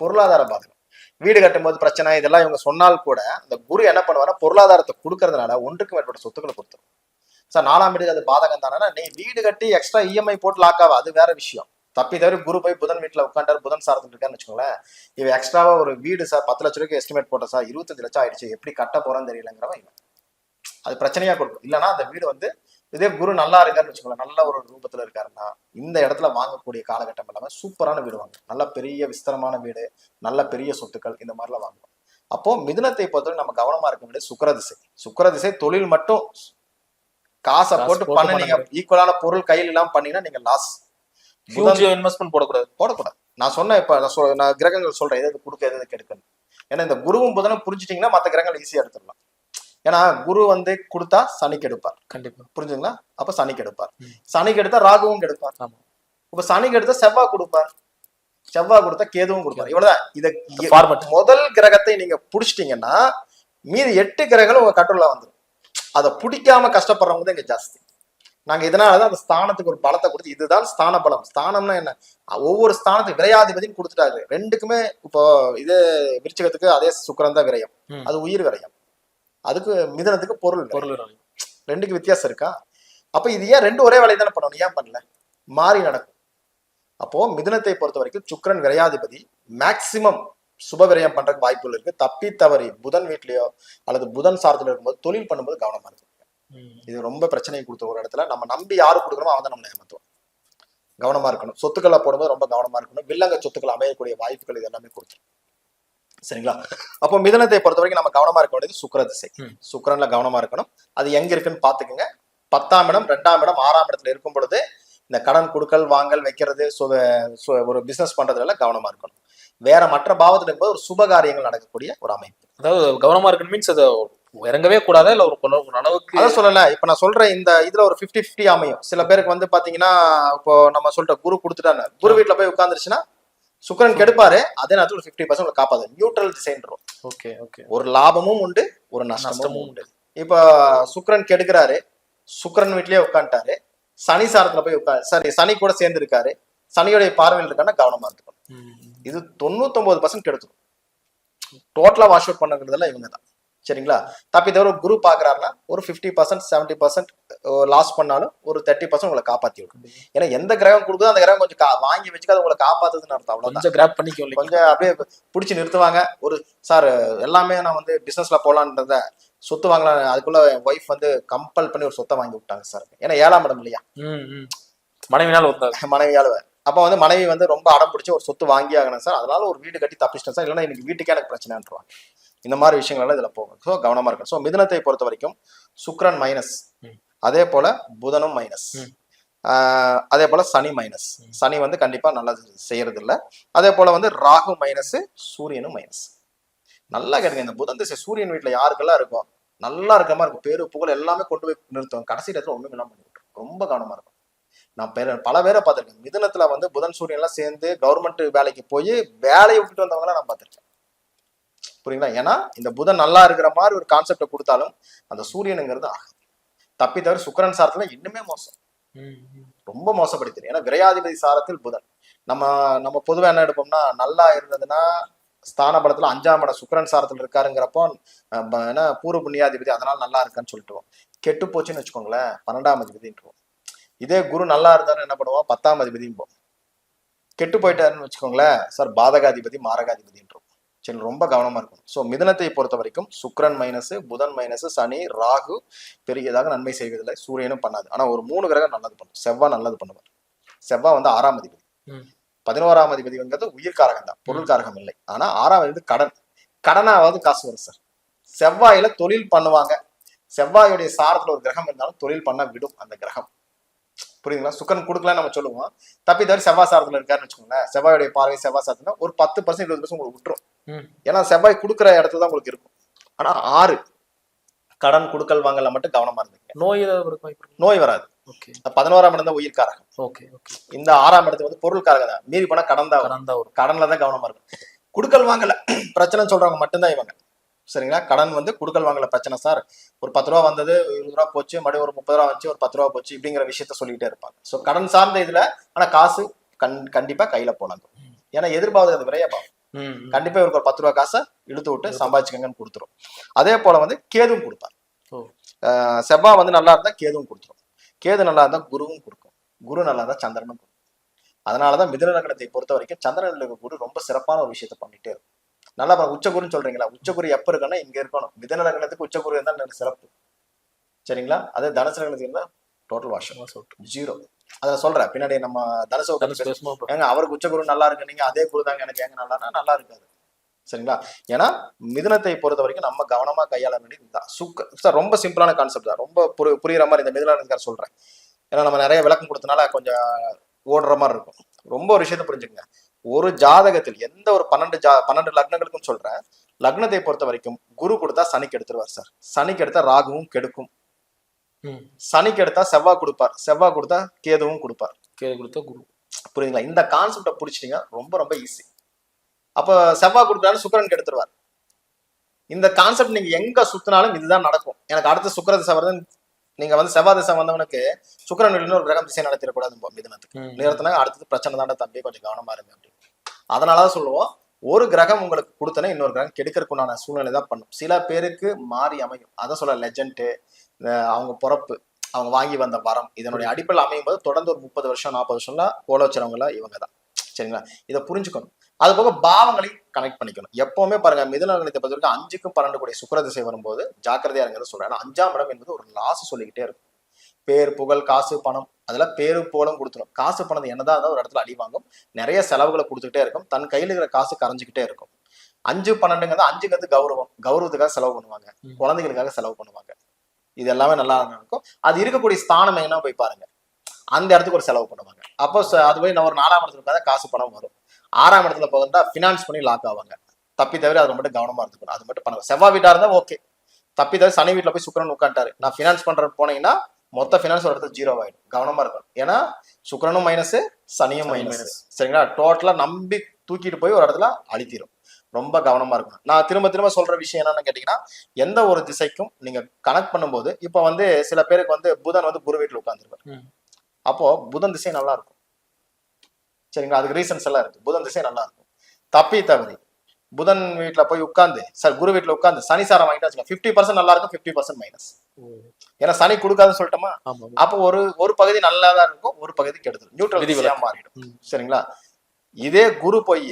பொருளாதார பாதகம். வீடு கட்டும் போது பிரச்சனை இதெல்லாம் இவங்க சொன்னால் கூட அந்த குரு என்ன பண்ணுவாரா, பொருளாதாரத்தை கொடுக்கறதுனால ஒன்றுக்கு மேற்பட்ட சொத்துக்களை கொடுத்துரும். சார் 4ஆம் வீட்டுக்கு அது பாதகம் தானே, நீ வீடு கட்டி எக்ஸ்ட்ரா இஎம்ஐ போட்டு லாக்காவா, அது வேற விஷயம். தப்பி தவிர குரு போய் புதன் வீட்டுல உட்காண்டாரு, புதன் சாரத்துல இருக்கான்னு வச்சுக்கோங்களேன், இவ எக்ஸ்ட்ராவா ஒரு வீடு சார் 10 லட்ச ரூபாய்க்கு எஸ்டிமேட் போட்ட சார் 25 லட்சம் ஆயிடுச்சு, எப்படி கட்ட போறான்னு தெரியலங்கிறவன் இவன். அது பிரச்சனையா கொடுக்கும். இல்லைன்னா அந்த வீடு வந்து இதே குரு நல்லா இருக்காருன்னு வச்சுக்கோங்களேன், நல்ல ஒரு ரூபத்துல இருக்காருன்னா இந்த இடத்துல வாங்கக்கூடிய காலகட்டம் எல்லாமே சூப்பரான வீடு வாங்க, நல்ல பெரிய விஸ்தரமான வீடு, நல்ல பெரிய சொத்துக்கள், இந்த மாதிரிலாம் வாங்குவோம். அப்போ மிதுனத்தை பொறுத்தவரை நம்ம கவனமா இருக்க வேண்டிய சுக்கிர திசை தொழில் மட்டும் காசை போட்டு பண்ணீங்க, ஈக்குவலான பொருள் கையில் இல்லாம பண்ணீங்கன்னா நீங்க லாஸ். இன்வெஸ்ட்மெண்ட் போடக்கூடாது. நான் சொன்னேன், இப்ப நான் கிரகங்கள் சொல்றேன் எது கொடுக்க எது கெடுக்கணும். ஏன்னா இந்த குருவும் புதனும் புரிஞ்சுட்டீங்கன்னா மற்ற கிரகங்கள் ஈஸியா எடுத்துடலாம். ஏன்னா குரு வந்து கொடுத்தா சனிக்கு எடுப்பார், கண்டிப்பா புரிஞ்சுங்களா? அப்ப சனிக்கு எடுப்பார், சனிக்கு எடுத்தா ராகுவும் கெடுப்பார். இப்ப சனிக்கு எடுத்தா செவ்வாய் கொடுப்பார், செவ்வாய் கொடுத்தா கேதுவும் கொடுப்பார். இவ்வளவுதான். இத முதல் கிரகத்தை நீங்க புடிச்சிட்டீங்கன்னா மீதி 8 கிரகங்களும் உங்க கட்டுள்ள வந்துடும். அதை பிடிக்காம கஷ்டப்படுறவங்க தான் இங்க ஜாஸ்தி. நாங்க இதனாலதான் அந்த ஸ்தானத்துக்கு ஒரு பலத்தை கொடுத்து, இதுதான் ஸ்தான பலம். ஸ்தானம்னா என்ன? ஒவ்வொரு ஸ்தானத்துக்கு விரையாதிபதினு கொடுத்துட்டாரு. ரெண்டுக்குமே இப்போ இது விருச்சிகத்துக்கு அதே சுக்கிரன் தான் விரயம், அது உயிர் விரயம். அதுக்கு மிதுனத்துக்கு பொருள் விரயம். ரெண்டுக்கு வித்தியாசம் இருக்கா? அப்ப இது ஏன் ரெண்டு ஒரே வேலையை தானே பண்ணணும், ஏன் பண்ணல? மாறி நடக்கும். அப்போ மிதுனத்தை பொறுத்த வரைக்கும் சுக்கிரன் விரையாதிபதி, மேக்சிமம் சுப விரயம் பண்றதுக்கு வாய்ப்புகள் இருக்கு. தப்பி தவறி புதன் வீட்லயோ அல்லது புதன் சாரத்துல இருக்கும்போது தொழில் பண்ணும்போது கவனமா இருக்கு. இது ரொம்ப பிரச்சனையை கொடுத்த ஒரு இடத்துல நம்ம நம்பி யாரு கொடுக்கணுமோ அவன் தான் நம்மளை ஏமாத்துவோம். கவனமா இருக்கணும். சொத்துக்களை போடும்போது ரொம்ப கவனமா இருக்கணும். வில்லங்க சொத்துக்கள் அமையக்கூடிய வாய்ப்புகள் இது எல்லாமே கொடுத்துரும். சரிங்களா? அப்போ மிதுனத்தை பொறுத்த வரைக்கும் நம்ம கவனமா இருக்க வேண்டியது சுக்கிர திசை. சுக்கிரன்ல கவனமா இருக்கணும். அது எங்க இருக்குன்னு பாத்துக்கோங்க. 10ஆம் இடம், 2ஆம் இடம், 6ஆம் இடத்துல இருக்கும் பொழுது இந்த கடன் கொடுக்கல் வாங்கல் வைக்கிறது, ஒரு பிசினஸ் பண்றதுல கவனமா இருக்கணும். வேற மற்ற பாவத்துல இருக்கும்போது ஒரு சுப காரியங்கள் நடக்கக்கூடிய ஒரு அமைப்பு. அதாவது கவனமா இருக்கணும் மீன்ஸ் அதை இறங்கவே கூடாதா, இல்ல ஒரு அளவுக்கு அதை சொல்லல. இப்ப நான் சொல்றேன், இந்த இதுல ஒரு 50-50 அமையும். சில பேருக்கு வந்து பாத்தீங்கன்னா இப்போ நம்ம சொல்ற குரு கொடுத்துட்டாங்க, குரு வீட்டுல போய் உட்கார்ந்துருச்சுன்னா சுக்கிரன் கெடுப்பாரு, அதே நேரத்துல ஒரு 50% காப்பாது. நியூட்ரல் திசைன்றோம். ஓகே, ஒரு லாபமும் உண்டு, ஒரு நஷ்டமும் உண்டு. இப்ப சுக்கிரன் கெடுக்கிறாரு, சுக்கிரன் வீட்லயே உட்காந்துட்டாரு, சனி சாரத்துல போய் சனி கூட சேர்ந்து இருக்காரு, சனியோடைய பார்வையில் இருக்கான்னா கவனமா இருக்கணும். இது 99% கெடுத்துரும். டோட்டலா வாஷ் அவுட் பண்ணுறதுல இவங்க தான். சரிங்களா? தப்பி தவிர குரு பாக்குறாருன்னா ஒரு 50% 70% லாஸ் பண்ணாலும் ஒரு 30% உங்களை காப்பாத்தி விடும். ஏன்னா எந்த கிரகம் கொடுக்குதோ அந்த கிரகம் கொஞ்சம் வாங்கி வச்சுக்காது உங்களை காப்பாத்துதுன்னு அர்த்தம். அவ்வளவு கொஞ்சம் அப்படியே பிடிச்சி நிறுத்துவாங்க. ஒரு சார் எல்லாமே நான் வந்து பிசினஸ்ல போலான்றத சொத்து வாங்கலாம், அதுக்குள்ள ஒய்ஃப் வந்து கம்பல் பண்ணி ஒரு சொத்தை வாங்கி விட்டாங்க சார். ஏன்னா 7ஆம் இடம் இல்லையா, மனைவியால. அப்ப வந்து மனைவி வந்து ரொம்ப அடம் பிடிச்சி ஒரு சொத்து வாங்கி ஆகணும் சார், அதனால ஒரு வீடு கட்டி தப்பிச்சிட்டேன் சார், இல்லைன்னா இன்னைக்கு வீட்டுக்கே எனக்கு பிரச்சனைன்றாங்க. இந்த மாதிரி விஷயங்கள்லாம் இதுல போகும். ஸோ கவனமா இருக்கும். ஸோ மிதுனத்தை பொறுத்த வரைக்கும் சுக்கிரன் மைனஸ், அதே போல புதனும் மைனஸ், அதே போல சனி மைனஸ். சனி வந்து கண்டிப்பா நல்லது செய்யறது இல்லை. அதே போல வந்து ராகு மைனஸ், சூரியனும் மைனஸ். நல்லா கேட்டுங்க, இந்த புதன் திசை சூரியன் வீட்டுல யாருக்கெல்லாம் இருக்கும் நல்லா இருக்கிற மாதிரி இருக்கும், பேரு புகழ் எல்லாமே கொண்டு போய் நிறுத்தும், கடைசி இடத்துல ஒண்ணுமே இல்லாம பண்ணி விட்டுரும். ரொம்ப கவனமா இருக்கும். நான் பல பேரை பார்த்திருக்கேன், மிதுனத்துல வந்து புதன் சூரியன் எல்லாம் சேர்ந்து கவர்மெண்ட் வேலைக்கு போய் வேலையை விட்டுட்டு வந்தவங்க நான் பார்த்திருக்கேன். புரியுங்களா? ஏன்னா இந்த புதன் நல்லா இருக்கிற மாதிரி ஒரு கான்செப்டை கொடுத்தாலும் அந்த சூரியனுங்கிறது ஆகும். தப்பி தவிர சுக்கிரன் சாரத்துல இன்னுமே மோசம், ரொம்ப மோசப்படுத்தி. ஏன்னா விரையாதிபதி சாரத்தில் புதன். நம்ம பொதுவா என்ன எடுப்போம்னா, நல்லா இருந்ததுன்னா ஸ்தான பலத்துல 5ஆம் இடம் சுக்கிரன் சாரத்துல இருக்காருங்கிறப்போ என்ன பூர்வ புண்ணியாதிபதி அதனால நல்லா இருக்கான்னு சொல்லிட்டுவோம். கெட்டு போச்சுன்னு வச்சுக்கோங்களேன் 12ஆம் அதிபதின்றோம். இதே குரு நல்லா இருந்தாலும் என்ன பண்ணுவோம் 10ஆம் அதிபதியும் போவோம். கெட்டு போயிட்டாருன்னு வச்சுக்கோங்களேன் சார் பாதகாதிபதி மாரகாதிபதின்றோம். சரி, ரொம்ப கவனமா இருக்கும். ஸோ மிதுனத்தை பொறுத்த வரைக்கும் சுக்கிரன் மைனஸ், புதன் மைனஸ், சனி ராகு பெரியதாக நன்மை செய்வதில்லை, சூரியனும் பண்ணாது. ஆனா ஒரு 3 கிரகம் நல்லது பண்ணும். செவ்வாய் நல்லது பண்ணுவார். செவ்வாய் வந்து 6ஆம் அதிபதி. 11ஆம் அதிபதிங்கிறது உயிர்காரகம் தான், பொருள்காரகம் இல்லை. ஆனா 6ஆம் அதிபதி கடனாவது காசு வரும் சார். செவ்வாயில தொழில் பண்ணுவாங்க. செவ்வாயுடைய சாரத்துல ஒரு கிரகம் இருந்தாலும் தொழில் பண்ண விடும் அந்த கிரகம். புரியுதுங்களா? சுக்கரன் கொடுக்கலான்னு நம்ம சொல்லுவோம். தப்பி தவிர செவ்வாய் சாரத்துல இருக்காருன்னு வச்சுக்கோங்களேன், செவ்வாயுடைய பார்வை செவ்வாய் சாரத்துல ஒரு 10% 20% உங்களுக்கு விட்டுரும். ஏன்னா செவ்வாய் கொடுக்குற இடத்துல தான் உங்களுக்கு இருக்கும். ஆனா 6 கடன் கொடுக்கல் வாங்கல மட்டும் கவனமா இருந்தீங்க. நோய் வராது. 11ஆம் இடம் தான் உயிர்காரகம். இந்த 6ஆம் இடத்துல வந்து பொருள்காரகம் தான். மீறி போனா கடன் தான் வரும். கடன்ல தான் கவனமா இருக்கும். குடுக்கல் வாங்கல பிரச்சனை சொல்றவங்க மட்டும்தான் இவங்க. சரிங்களா? கடன் வந்து குடுக்கல் வாங்கல பிரச்சனை சார், ஒரு 10 ரூபா வந்தது 20 ரூபா போச்சு, மறுபடியும் ஒரு 30 ரூபா வச்சு ஒரு 10 ரூபா போச்சு, இப்படிங்கிற விஷயத்த சொல்லிட்டே இருப்பாங்க. ஸோ கடன் சார்ந்த இதுல ஆனா காசு கண்டிப்பா கையில போனாங்க. ஏன்னா எதிர்பார்த்து அது விரையபாகும். கண்டிப்பா இவருக்கு ஒரு 10 ரூபா காசை இழுத்து விட்டு சம்பாதிச்சுக்கங்கன்னு கொடுத்துரும். அதே போல வந்து கேதுவும் கொடுப்பார். செவ்வாய் வந்து நல்லா இருந்தா கேதுவும் கொடுத்துரும். கேது நல்லா இருந்தா குருவும் கொடுக்கும். குரு நல்லா இருந்தா சந்திரனும் கொடுக்கும். அதனாலதான் மிதுன லக்னத்தை பொறுத்த வரைக்கும் சந்திரன்ல இருக்க குரு ரொம்ப சிறப்பான ஒரு விஷயத்த பண்ணிட்டே இருக்கும். நல்லா உச்சகுருன்னு சொல்றீங்களா, உச்சகுரு எப்ப இருக்குன்னா இங்க இருக்கணும். மிதுன லக்னத்துக்கு உச்சகுரு இருந்தா நல்ல சிறப்பு. சரிங்களா? அதே தனுசு லக்னத்துக்கு இருந்தா டோட்டல் வாஷம் 0. அதை சொல்றேன் பின்னாடி நம்ம தனுசு ஏங்க அவருக்கு உச்சகுரு நல்லா இருக்கு, நீங்க அதே குரு தாங்க எனக்கு ஏங்க நல்லா இருக்காது. சரிங்களா? ஏன்னா மிதுனத்தை பொறுத்த வரைக்கும் நம்ம கவனமா கையாள வேண்டியது இதுதான். ரொம்ப சிம்பிளான கான்செப்ட் தான், ரொம்ப புரியுற மாதிரி இந்த மிதுன லக்னத்துக்கார சொல்றேன். ஏன்னா நம்ம நிறைய விளக்கம் கொடுத்தனால கொஞ்சம் ஓடுற மாதிரி இருக்கும். ரொம்ப ஒரு விஷயத்த புரிஞ்சுக்கங்க, ஒரு ஜாதகத்தில் எந்த ஒரு 12 லக்னங்களுக்கும் சொல்றேன், லக்னத்தை பொறுத்த வரைக்கும் குரு கொடுத்தா சனிக்கு எடுத்துருவார் சார். சனிக்கு எடுத்தா ராகுவும் கெடுக்கும். சனிக்கு எடுத்தா செவ்வாய் கொடுப்பார். செவ்வாய் கொடுத்தா கேதுவும் கொடுப்பார். கேது கொடுத்தா குரு. புரியுதுங்களா? இந்த கான்செப்டை புடிச்சிட்டீங்க ரொம்ப ரொம்ப ஈஸி. அப்ப செவ்வாய் கொடுத்தாலும் சுக்கிரன் கெடுத்துருவார். இந்த கான்செப்ட் நீங்க எங்க சுத்தினாலும் இதுதான் நடக்கும். எனக்கு அடுத்த சுக்கிர திசை வருதுன்னு நீங்க வந்து செவ்வாய் திசை வந்தவனுக்கு சுக்கிரன் வீட்டுல ஒரு கிரகம் திசை நடத்திடக்கூடாது மிதுனத்துக்கு. நேரத்துல அடுத்தது பிரச்சனை தானே தம்பி, கொஞ்சம் கவனமா இருங்க அப்படின்னு. அதனாலதான் சொல்லுவோம், ஒரு கிரகம் உங்களுக்கு கொடுத்தனா இன்னொரு கிரகம் கெடுக்கிறதுக்குண்டான சூழ்நிலை தான் பண்ணும். சில பேருக்கு மாறி அமையும். அதான் சொல்ல லெஜண்ட், அவங்க பிறப்பு, அவங்க வாங்கி வந்த வரம், இதனுடைய அடிப்படையில் அமையும் போது தொடர்ந்து ஒரு 30 வருஷம் 40 வருஷம்லாம் கோல வச்சவங்களா இவங்க தான். சரிங்களா? இதை புரிஞ்சுக்கணும். அது போக பாவங்களையும் கனெக்ட் பண்ணிக்கணும். எப்பவுமே பாருங்க மிதுன லக்னத்தை பொறுத்த வரைக்கும் 5க்கும் 12 கூடிய சுக்கிர திசை வரும்போது ஜாக்கிரதையா இருங்கிறத சொல்றேன். ஏன்னா 5ஆம் இடம் என்பது ஒரு லாஸ் சொல்லிக்கிட்டே இருக்கும். பேர் புகழ் காசு பணம் அதெல்லாம் பேரு புகழும் கொடுத்துரும். காசு பணம் என்னதான் இருந்தாலும் ஒரு இடத்துல அடி வாங்கும், நிறைய செலவுகளை கொடுத்துக்கிட்டே இருக்கும், தன் கையில இருக்கிற காசு கரைஞ்சிக்கிட்டே இருக்கும். 5 12ங்கிறது 5ங்கிறது கௌரவத்துக்காக செலவு பண்ணுவாங்க, குழந்தைகளுக்காக செலவு பண்ணுவாங்க. இது எல்லாமே நல்லா இருக்கும். அது இருக்கக்கூடிய ஸ்தானம் என்ன போய் பாருங்க, அந்த இடத்துக்கு ஒரு செலவு பண்ணுவாங்க. அப்போ அது போய் நான் ஒரு 4ஆம் இடத்துல பார்த்தா காசு பணம் வரும். 6ஆம் இடத்துல போகிறதா ஃபினான்ஸ் பண்ணி லாக் ஆவாங்க. தப்பி தவிர அது மட்டும் கவனமா இருந்துக்கணும். அது மட்டும் பண்ணுவாங்க. செவ்வாய் வீட்டா இருந்தா ஓகே. தப்பி தவிர சனி வீட்டுல போய் சுக்கிரன் உட்காந்துட்டாரு, நான் ஃபினான்ஸ் பண்றது போனீங்கன்னா மொத்த ஃபினான்ஸ் ஒரு இடத்துல 0 ஆயிடும். கவனமா இருக்கும். ஏன்னா சுக்கிரனும் மைனஸ் சனியும் மைனஸ். சரிங்களா? டோட்டலா நம்பி தூக்கிட்டு போய் ஒரு இடத்துல அழித்திரும். ரொம்ப கவனமா இருக்கணும். நான் திரும்ப சொல்ற விஷயம் என்னன்னு கேட்டீங்கன்னா, எந்த ஒரு திசைக்கும் நீங்க கனெக்ட் பண்ணும்போது இப்ப வந்து சில பேருக்கு வந்து புதன் வந்து குரு வீட்டுல உட்கார்ந்துருப்பாரு. அப்போ புதன் திசை நல்லா இருக்கும். சரிங்களா? அதுக்கு ரீசன்ஸ் எல்லாம் இருக்கு. புதன் திசை நல்லா இருக்கும். தப்பி தவறி புதன் வீட்டுல போய் உட்கார்ந்து சார் குரு வீட்டுல உட்கார்ந்து சனி சாரம் வாங்கிட்டு 50% நல்லா இருக்கும், 50% மைனஸ். ஏன்னா சனி கொடுக்காதுன்னு சொல்லிட்டோமா, அப்போ ஒரு பகுதி நல்லாதான் இருக்கும், ஒரு பகுதி கெடுதல் நியூட்ரல் மாறிடும். சரிங்களா? இதே குரு போய்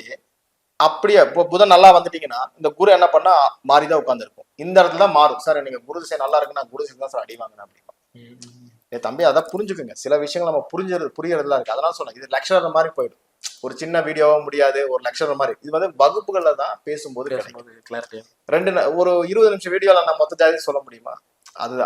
அப்படியே புதன் நல்லா வந்துட்டீங்கன்னா இந்த குரு என்ன பண்ணா மாறிதான் உட்கார்ந்து இருக்கும். இந்த இடத்துல தான் மாறும். சார் நீங்க குரு திசை நல்லா இருக்குன்னா குரு திசை தான் சார் அடி வாங்கினா அப்படின்னா தம்பி அதை புரிஞ்சுக்குங்க. சில விஷயங்கள் நம்ம புரியறதுலாம் இருக்கு. அதனால சொன்னேன் இது லெக்சரர் மாதிரி போயிடும். ஒரு சின்ன வீடியோவா முடியாது, ஒரு லெக்சர் மாதிரி. இது வந்து வகுப்புகள்ல தான் பேசும்போது கிடைக்கும். கிளாரிட்டி. ஒரு 20 நிமிஷம் வீடியோல நான் மொத்த ஜாதி சொல்ல முடியுமா?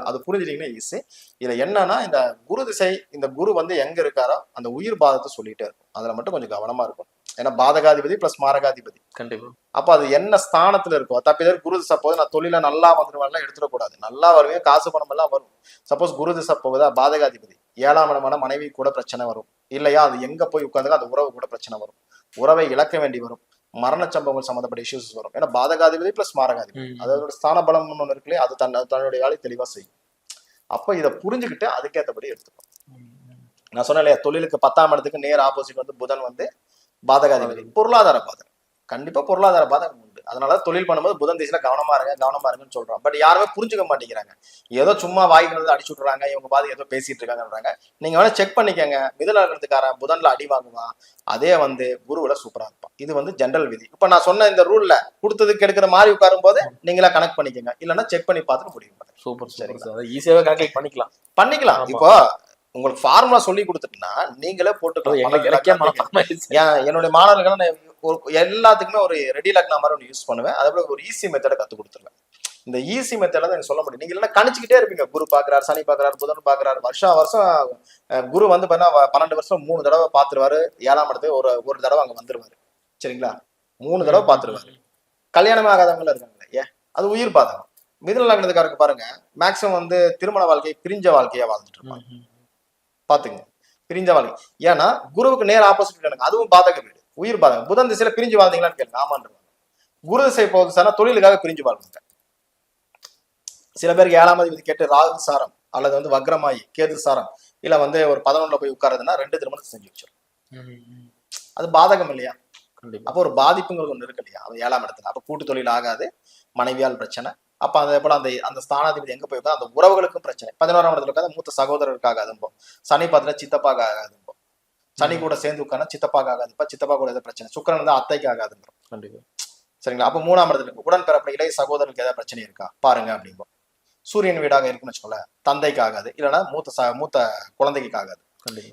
அது புரிஞ்சுட்டீங்கன்னா ஈஸி. இதுல என்னன்னா இந்த குரு திசை, இந்த குரு வந்து எங்க இருக்காரோ அந்த உயிர் பாதத்தை சொல்லிட்டே இருக்கும். அதுல மட்டும் கொஞ்சம் கவனமா இருக்கும். ஏன்னா பாதகாதிபதி பிளஸ் மாரகாதிபதி. கண்டிப்பா. அப்ப அது என்ன ஸ்தானத்துல இருக்கும்? தப்பிதர் குரு திசை போது நான் தொழில நல்லா வந்துருவான்லாம் எடுத்துடக்கூடாது. நல்லா வருவேன், காசு பணம் எல்லாம் வரும். சப்போஸ் குரு திசை போகுதா பாதகாதிபதி 7ஆம் இடமான மனைவி கூட பிரச்சனை வரும். இல்லையா அது எங்க போய் உட்காந்துக்க அந்த உறவு கூட பிரச்சனை வரும். உறவை இழக்க வேண்டி வரும். மரண சம்பவங்கள் சம்பந்தப்பட்ட இஷ்யூஸ் வரும். ஏன்னா பாதகாதிபதி பிளஸ் மாரகாதிபதி, அதோட ஸ்தான பலம் ஒண்ணு இருக்குல்லையே, அது தன்னுடைய வேலையை தெளிவா செய்யும். அப்ப இதை புரிஞ்சுக்கிட்டு அதுக்கேற்றபடி எடுத்துக்கணும். நான் சொன்னேன் இல்லையா, தொழிலுக்கு 10ஆம் இடத்துக்கு நேர் ஆப்போசிட் வந்து புதன் வந்து பாதகாதிபதி. பொருளாதார பாதகம், கண்டிப்பா பொருளாதார பாதகம் உண்டு. அதனால தொழில் பண்ணும்போது புதன் திசையில கவனமா இருங்கன்னு சொல்றோம். பட் யாருமே புரிஞ்சுக்க மாட்டேங்கிறாங்க. ஏதோ சும்மா வாய்க்கு வந்து அடிச்சு விட்டுறாங்க, இவங்க பாதி ஏதோ பேசிட்டு இருக்காங்கன்றாங்க. நீங்க வேணா செக் பண்ணிக்கங்க. மிதுன லக்னத்துக்காரன் புதன்ல அடி வாங்குவான், அதே வந்து குருவுல சூப்பரா இருப்பான். இது வந்து ஜெனரல் விதி. இப்ப நான் சொன்ன இந்த ரூல்ல கொடுத்ததுக்கு எடுக்கிற மாதிரி உட்காரும் போது நீங்களா கனெக்ட் பண்ணிக்கங்க, இல்லைன்னா செக் பண்ணி பார்த்துட்டு முடிவு பண்ணுங்க. சூப்பர். சரிங்களா, ஈஸியாவே கால்குலேட் பண்ணிக்கலாம். இப்போ உங்களுக்கு ஃபார்முலா சொல்லி கொடுத்துட்டுனா நீங்களே போட்டுக்கலாம். என்னுடைய மாணவர்கள் எல்லாத்துக்குமே ஒரு ரெடி லக்னா மாதிரி ஒன்று யூஸ் பண்ணுவேன். அதே போல ஒரு ஈஸி மெத்தடை கத்து கொடுத்துருவேன். இந்த ஈஸி மெத்தட்ல தான் எனக்கு சொல்ல முடியும். நீங்க இல்லைன்னா கணிச்சுக்கிட்டே இருப்பீங்க. குரு பாக்குறாரு, சனி பாக்குறாரு, புதன் பாக்குறாரு. வருஷம் குரு வந்து 12 வருஷம் 3 தடவை பாத்துருவாரு. 7ஆம் இடத்துக்கு ஒரு தடவை அங்க வந்துருவாரு. சரிங்களா, 3 தடவை பாத்துருவாரு. கல்யாணமே ஆகாதவங்க இருக்காங்க. அது உயிர் பாதகம். மிதுன லக்னத்துக்காரருக்கு பாருங்க, மேக்சிமம் வந்து திருமண வாழ்க்கையை பிரிஞ்ச வாழ்க்கையா வாழ்ந்துட்டு இருப்பாங்க. பாத்துங்க, பிரிஞ்ச வாழ்க்கை. ஏன்னா குருவுக்கு நேர் ஆப்போசிட் எனக்கு, அதுவும் பாதக வீடு, உயிர் பாதகம். புதன் திசையில பிரிஞ்சு வாழ்ந்தீங்களான்னு கேளுங்க, ஆமான்றாங்க. குரு திசை போகுது சார், தொழிலுக்காக பிரிஞ்சு வாழ்வாங்க. சில பேருக்கு 7ஆம் அதிபதி கேட்டு ராகு சாரம் அல்லது வந்து வக்ரமாயி கேது சாரம், இல்ல வந்து ஒரு 11ல போய் உட்காருதுன்னா 2 திருமணத்தை செஞ்சு வச்சிடும். அது பாதகம் இல்லையா? அப்போ ஒரு பாதிப்புங்கிறது ஒண்ணு இருக்கு இல்லையா? அது 7ஆம் இடத்துல. அப்ப கூட்டு தொழில் ஆகாது, மனைவியால் பிரச்சனை. அப்ப அதே போல அந்த ஸ்தானாதிபதி எங்க போயிருக்கா, அந்த உறவுகளுக்கும் பிரச்சனை. 11ஆம் இடத்துல உட்காந்து மூத்த சகோதரருக்காக ஆகாதும்போம். சனி பாத்துல சித்தப்பாக ஆகாதும்போம். சனி கூட சேர்ந்து உட்காந்து சித்தப்பாக ஆகாதுப்பா, சித்தப்பா கூட ஏதாவது பிரச்சனை. சுக்கிரன் வந்து அத்தைக்கு ஆகாதுன்றோம். கண்டிப்பா. சரிங்களா, அப்ப 3ஆம் இடத்துல இருக்கு. உடன்பிறப்பு இளைய சகோதரனுக்கு ஏதாவது பிரச்சனை இருக்கா பாருங்க அப்படிம்போம். சூரியன் வீடாக இருக்குன்னு வச்சுக்கோல, தந்தைக்கு ஆகாது, இல்லைன்னா மூத்த குழந்தைக்கு ஆகாது.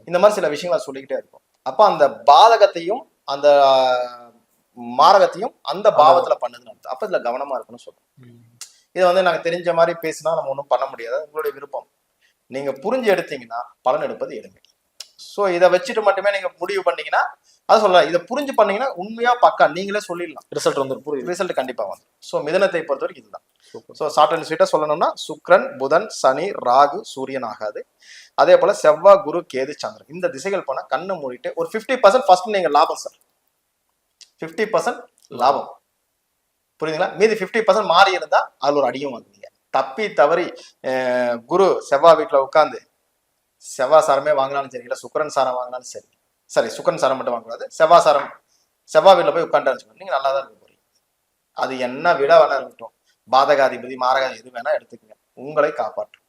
இந்த மாதிரி சில விஷயங்களை சொல்லிக்கிட்டே இருக்கும். அப்ப அந்த பாதகத்தையும் அந்த மாரகத்தையும் அந்த பாவத்துல பண்ணுதுன்னு அர்த்தம். அப்ப இதுல கவனமா இருக்குன்னு சொல்றோம். இதை வந்து நாங்க தெரிஞ்ச மாதிரி பேசினா நம்ம ஒன்றும் பண்ண முடியாது. உங்களுடைய விருப்பம். நீங்க புரிஞ்சு எடுத்தீங்கன்னா பலன் எடுப்பது எளிமை. ஸோ இதை வச்சுட்டு மட்டுமே நீங்க முடிவு பண்ணீங்கன்னா, அது சொல்லலாம். இதை புரிஞ்சு பண்ணீங்கன்னா உண்மையா பக்கா நீங்களே சொல்லிடலாம். ரிசல்ட் கண்டிப்பா வந்து. ஸோ மிதனத்தை பொறுத்த வரைக்கும் இதுதான். ஸோ ஷார்ட் அண்ட் ஸ்வீட்டா சொல்லணும்னா சுக்கிரன், புதன், சனி, ராகு, சூரியன் ஆகாது. அதே போல செவ்வாய், குரு, கேது, சந்திரன். இந்த திசைகள் போனா கண்ணை மூடிட்டு ஒரு 50% ஃபர்ஸ்ட் நீங்க லாபம் சார். 50% லாபம், புரியுதுங்களா? மீதி 50% மாறி இருந்தா அதுல ஒரு அடியும் வாங்குவீங்க. தப்பி தவறி குரு செவ்வாய் வீட்டுல உட்காந்து செவ்வாய் சாரமே வாங்கினாலும் சரி, இல்ல சுக்கிரன் சாரம் வாங்கினாலும் சரி, சுக்கிரன் சாரம் மட்டும் வாங்கக்கூடாது, செவ்வாய் வீட்டுல போய் உட்காந்து நீங்க நல்லா தான் இருக்க போறீங்க. அது என்ன விட வேணா இருக்கட்டும், பாதகாதிபதி மாரகாதி எது வேணா எடுத்துக்கங்க, உங்களை காப்பாற்றும்.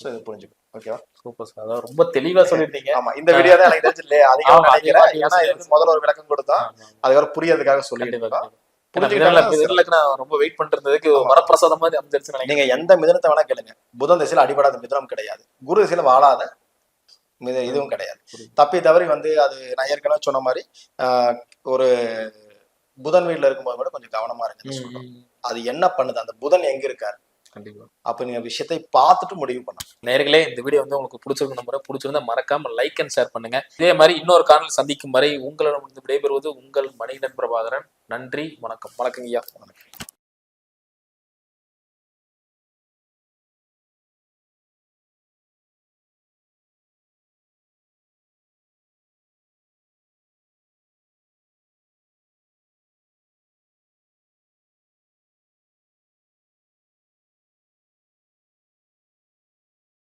இது புரிஞ்சுக்கணும். ஓகேவா? சூப்பர் சார், அதாவது ரொம்ப தெளிவா சொல்லிட்டீங்க. ஆமா, இந்த வீடியோ தான் எனக்கு தெரிஞ்சு இல்லையா அதிகம் நினைக்கிறேன். ஏன்னா முதல்ல ஒரு விளக்கம் கொடுத்தோம், அதுக்கப்புறம் புரியறதுக்காக சொல்லிட்டு ரொம்ப வெயிட் பண்ணிருந்ததுக்கு வரப்பிரசாதம் மாதிரி அமைஞ்சிருச்சு. நீங்க எந்த மிதனத்தை வேணா கேளுங்க, புதன் திசையில அடிபடாத மிதனம் கிடையாது, குரு திசையில வாழாத இதுவும் கிடையாது. தப்பி தவறி வந்து அது நான் ஏற்கனவே சொன்ன மாதிரி ஒரு புதன் வீட்டுல இருக்கும்போது கூட கொஞ்சம் கவனமா இருக்குன்னு சொல்றோம். அது என்ன பண்ணுது, அந்த புதன் எங்க இருக்காரு, கண்டிப்பா அப்ப நீங்க விஷயத்தை பார்த்துட்டு முடிவு பண்ணலாம். நேயர்களே, இந்த வீடியோ வந்து உங்களுக்கு பிடிச்சிருக்கும் நம்புறேன். பிடிச்சிருந்தா மறக்காம லைக் அண்ட் ஷேர் பண்ணுங்க. இதே மாதிரி இன்னொரு காணொலி சந்திக்கும் வரை உங்களிடம் விடைபெறுவது உங்கள் மணிகண்டன் பிரபாகரன். நன்றி, வணக்கம். வணக்கங்கய்யா. வணக்கம்.